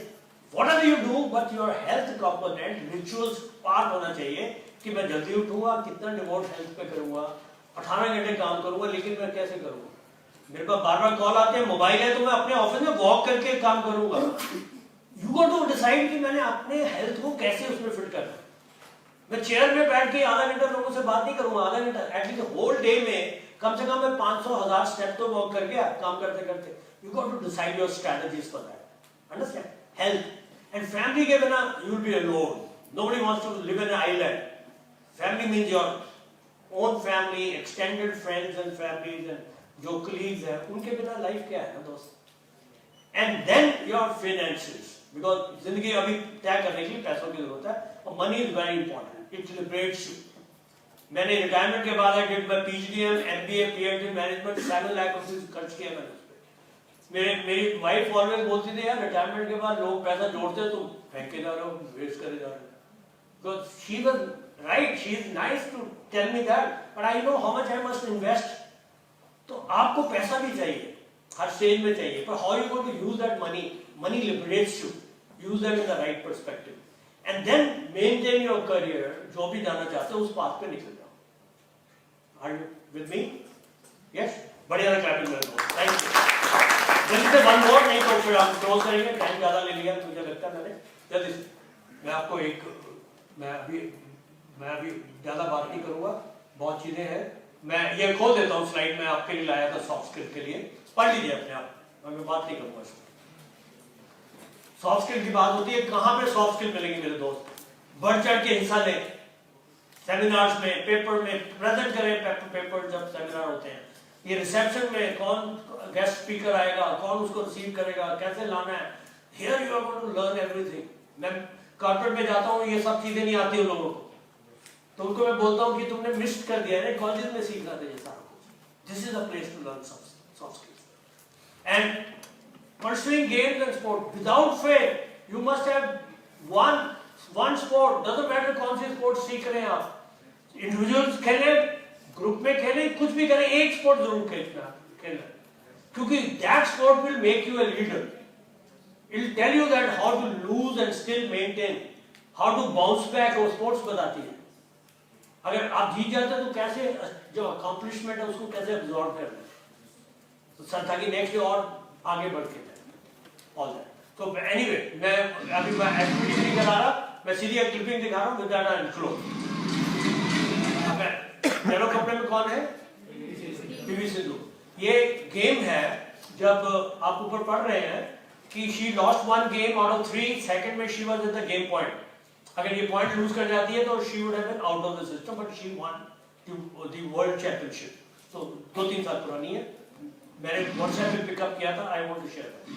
Speaker 1: whatever you do, but your health component rituals part होना चाहिए कि मैं जल्दी उठूंगा, कितना डिवोट हेल्थ पे करूंगा, 18 घंटे काम करूंगा, लेकिन मैं कैसे करूंगा? मेरे पास बार-बार कॉल आते हैं, मोबाइल है, तो मैं अपने ऑफिस में वॉक करके काम करूंगा. यू गॉट टू डिसाइड कि मैंने अपने हेल्थ को कैसे उसमें फिट करना. मैं चेयर में बैठ के आधा घंटा लोगों से बात नहीं करूंगा. आधा घंटा एटलीस्ट होल डे में कम से कम मैं 500,000 स्टेप तो वॉक कर गया काम करते करते. You got to decide your strategies for that. Understand? Health and family के बिना you will be alone. Nobody wants to live in an island. Family means your own family, extended friends and families, and जो colleagues हैं, उनके बिना life क्या है ना दोस्त. And then your finances, because जिंदगी अभी तय करने के लिए पैसों की जरूरत है, और money is very important. It liberates you. मैंने रिटायरमेंट के बाद I did my PhD, MBA, PhD management, 7 lakh रुपए खर्च किया मैंने उस पे. मेरी वाइफ ऑलवेज बोलती थी यार रिटायरमेंट के बाद लोग पैसा जोड़ते हैं, तुम फेंक के जा रहे हो, वेस्ट करे जा रहे हो. Because she was right, she is nice to tell me that, but I know how much I must invest. तो आपको पैसा भी चाहिए, हर स्टेज में चाहिए, पर how you going to use that money? Money liberates you. Use them in the right perspective, and then maintain your career. जो भी जाना चाहते हो उस पाथ पे निकल जाओ. Are you with me? Yes. बढ़िया लगा क्लैपिंग मेरे को. Thank you. जल्दी से one more, नहीं तो फिर हम क्लोज करेंगे. टाइम ज्यादा ले लिया मुझे लगता है मैंने. जल्दी से मैं आपको मैं अभी ज्यादा बात नहीं करूंगा, बहुत चीजें हैं. मैं ये खोल देता हूँ स्लाइड, मैं आपके लिए लाया था सॉफ्ट स्किल के लिए, पढ़ लीजिए अपने आप. मैं बात नहीं करूंगा इसमें. सॉफ्ट स्किल की बात होती है, कहां पे सॉफ्ट स्किल मिलेंगे मेरे दोस्त? बढ़ चढ़ के हिस्सा लें सेमिनार्स में, पेपर में प्रेजेंट करें. पेपर जब सेमिनार होते हैं, ये रिसेप्शन में कौन गेस्ट स्पीकर आएगा, कौन उसको रिसीव करेगा, कैसे लाना है. Here you are going to learn everything. मैं कॉर्पोरेट में जाता हूँ, ये सब चीजें नहीं आती उन लोगों को, तो उनको मैं बोलता हूँ कि तुमने मिस कर दिया है, कॉलेज में सीखना था ये सारा कुछ. This is a place to learn soft skills. And pursuing games and sport without fear. You must have one sport. Doesn't matter कौन सी स्पोर्ट सीख रहे हैं आप, इंडिविजुअल्स खेले, ग्रुप में खेले, कुछ भी करें, एक स्पोर्ट जरूर खेलना, क्योंकि that sport will make you a leader. It'll tell you that how to lose and still maintain, how to bounce back, वो स्पोर्ट्स बताती है. अगर आप जीत जाते हैं तो कैसे जो अकॉम्प्लिशमेंट है उसको कैसे एब्जॉर्ब करना है, तो सर ताकि नेक्स्ट डे और आगे बढ़ के जाए ऑल दैट. तो एनीवे मैं अभी मैं एक्टिविटी नहीं करा रहा, मैं सीधी एक क्लिपिंग दिखा रहा हूँ with that I will close. Yellow कपड़े में कौन है? पीवी सिंधु. ये गेम है जब आप ऊपर पढ़ रहे हैं कि she lost one game out of 3, second में she was at the game point. अगर ये पॉइंट लूज कर जाती है तो she would have been out of the system, but she won the world championship. तो 2-3 साल पुरानी है, मैंने व्हाट्सएप पे पिकअप किया था. I want to share that.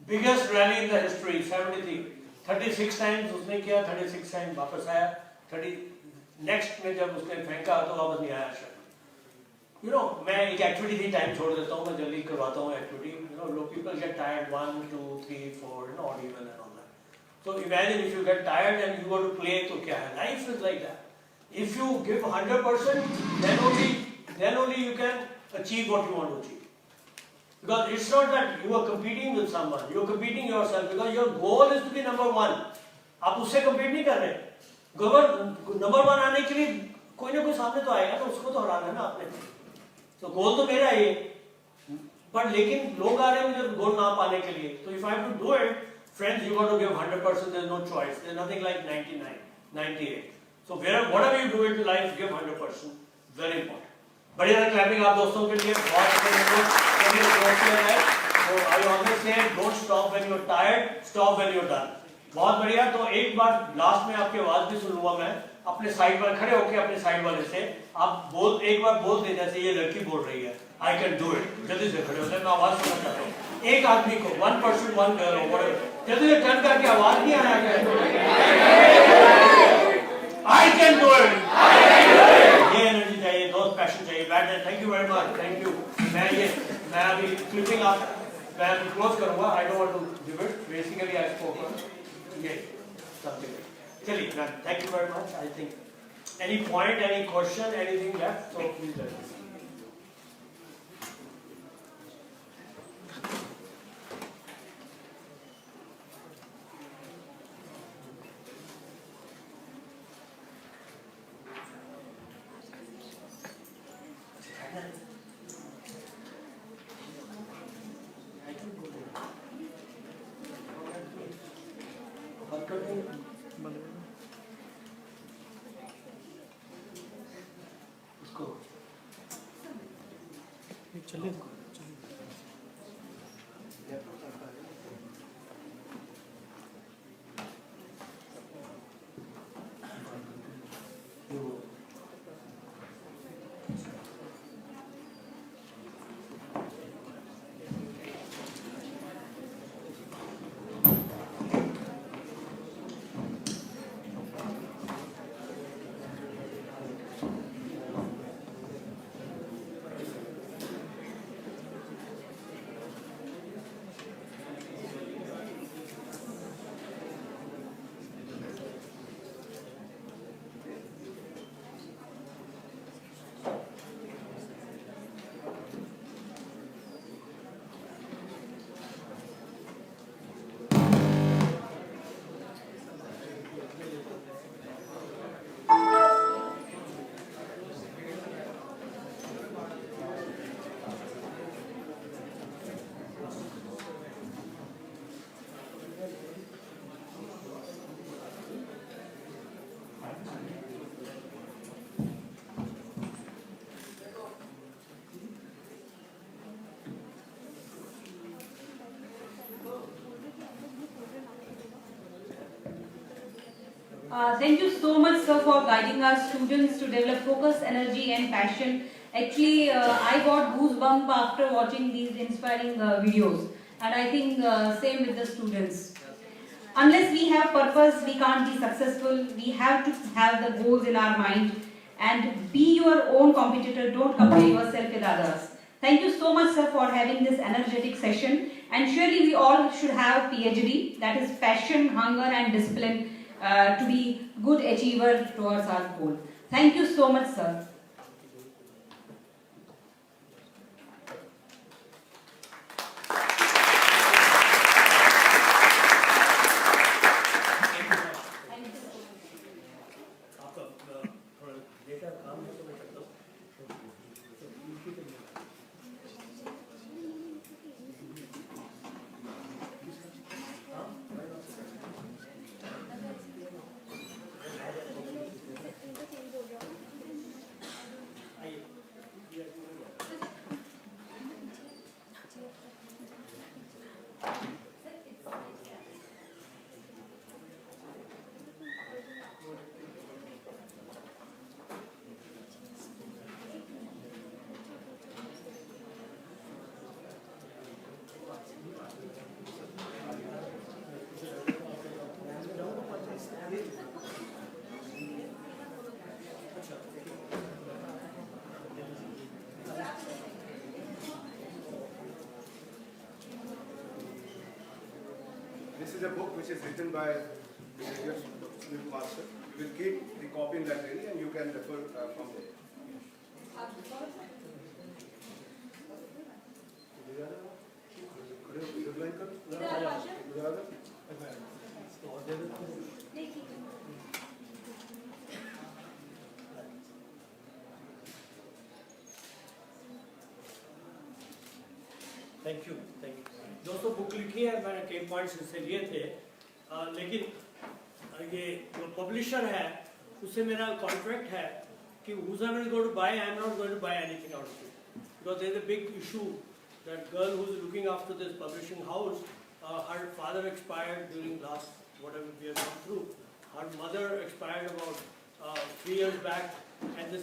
Speaker 1: Biggest rally in the history 73 36 times उसने किया, 36 टाइम्स वापस आया. 30 नेक्स्ट में जब उसने फेंका तो वापस नहीं आया. यू नो मैं एक एक्टिविटी थी, टाइम छोड़ देता हूँ, मैं जल्दी करवाता हूँ एक्टिविटी. यू नो लोग people get tired 1 2 3 4 you know odd even and all that. So imagine if you get tired and you go to play, तो क्या है, life is like that. If you give 100% then only you can achieve what you want to achieve. Because it's not that you are competing with someone, you are competing yourself, because your goal is to be number 1. आप उससे compete नहीं कर रहे. Number 1 आने के लिए कोई ना कोई सामने तो आएगा, तो उसको तो हराना है ना आपने. तो गोल तो मेरा है, पर लेकिन लोग आ रहे हैं मुझे गोल ना पाने के लिए. तो if I have to do it, friends, you got to give 100%. There is no choice. There is nothing like 99, 98. So whatever you do in life, give 100%. Very important. बढ़िया ना क्लैपिंग आप दोस्तों के लिए. So I always say, don't stop when you're tired, stop when you're done. बहुत बढ़िया. तो एक बार लास्ट में आपकी आवाज भी सुनूंगा मैं, अपने साइड पर खड़े होके अपने साइड वाले से आप एक बार बोल दें, जैसे ये लड़की बोल रही है, I can do it. जल्दी से खड़े होते हैं, मैं आवाज सुनना चाहता हूँ. एक आदमी को 1% 1 girl हो, जल्दी से टर्न करके आवाज नहीं आया क्या? I can do it. ये एनर्जी चाहिए, दोस्त पैशन चाहिए. बैठ. Thank you very much. Thank you. मैं अभी क्लिपिंग मैं अभी क्लोज करूंगा. I don't want to give it. Basically I spoke ये समथिंग. चलिए ma'am, thank you very much. I think any point, any question, anything left, so please let me.
Speaker 8: Thank you so much, sir, for guiding our students to develop focus, energy, and passion. Actually, I got goosebumps after watching these inspiring videos, and I think same with the students. Unless we have purpose, we can't be successful. We have to have the goals in our mind and be your own competitor. Don't compare yourself with others. Thank you so much, sir, for having this energetic session. And surely we all should have PhD, that is passion, hunger, and discipline to be good achiever towards our goal. Thank you so much, sir.
Speaker 1: आपका थोड़ा data काम है तो मैं करता हूँ
Speaker 11: This is a book which is written by Sunil Master. You will keep the copy in library and you can refer from there.
Speaker 1: Thank you दोस्तों book लिखी है मैंने के पॉइंट्स इससे लिए थे लेकिन ये जो पब्लिशर है उससे मेरा कॉन्ट्रैक्ट है कि whoever will go to buy, I am not going to buy anything out of it because there is a big issue that girl who is looking after this publishing house, her father expired during last whatever we have gone through, her mother expired about 3 years back, and this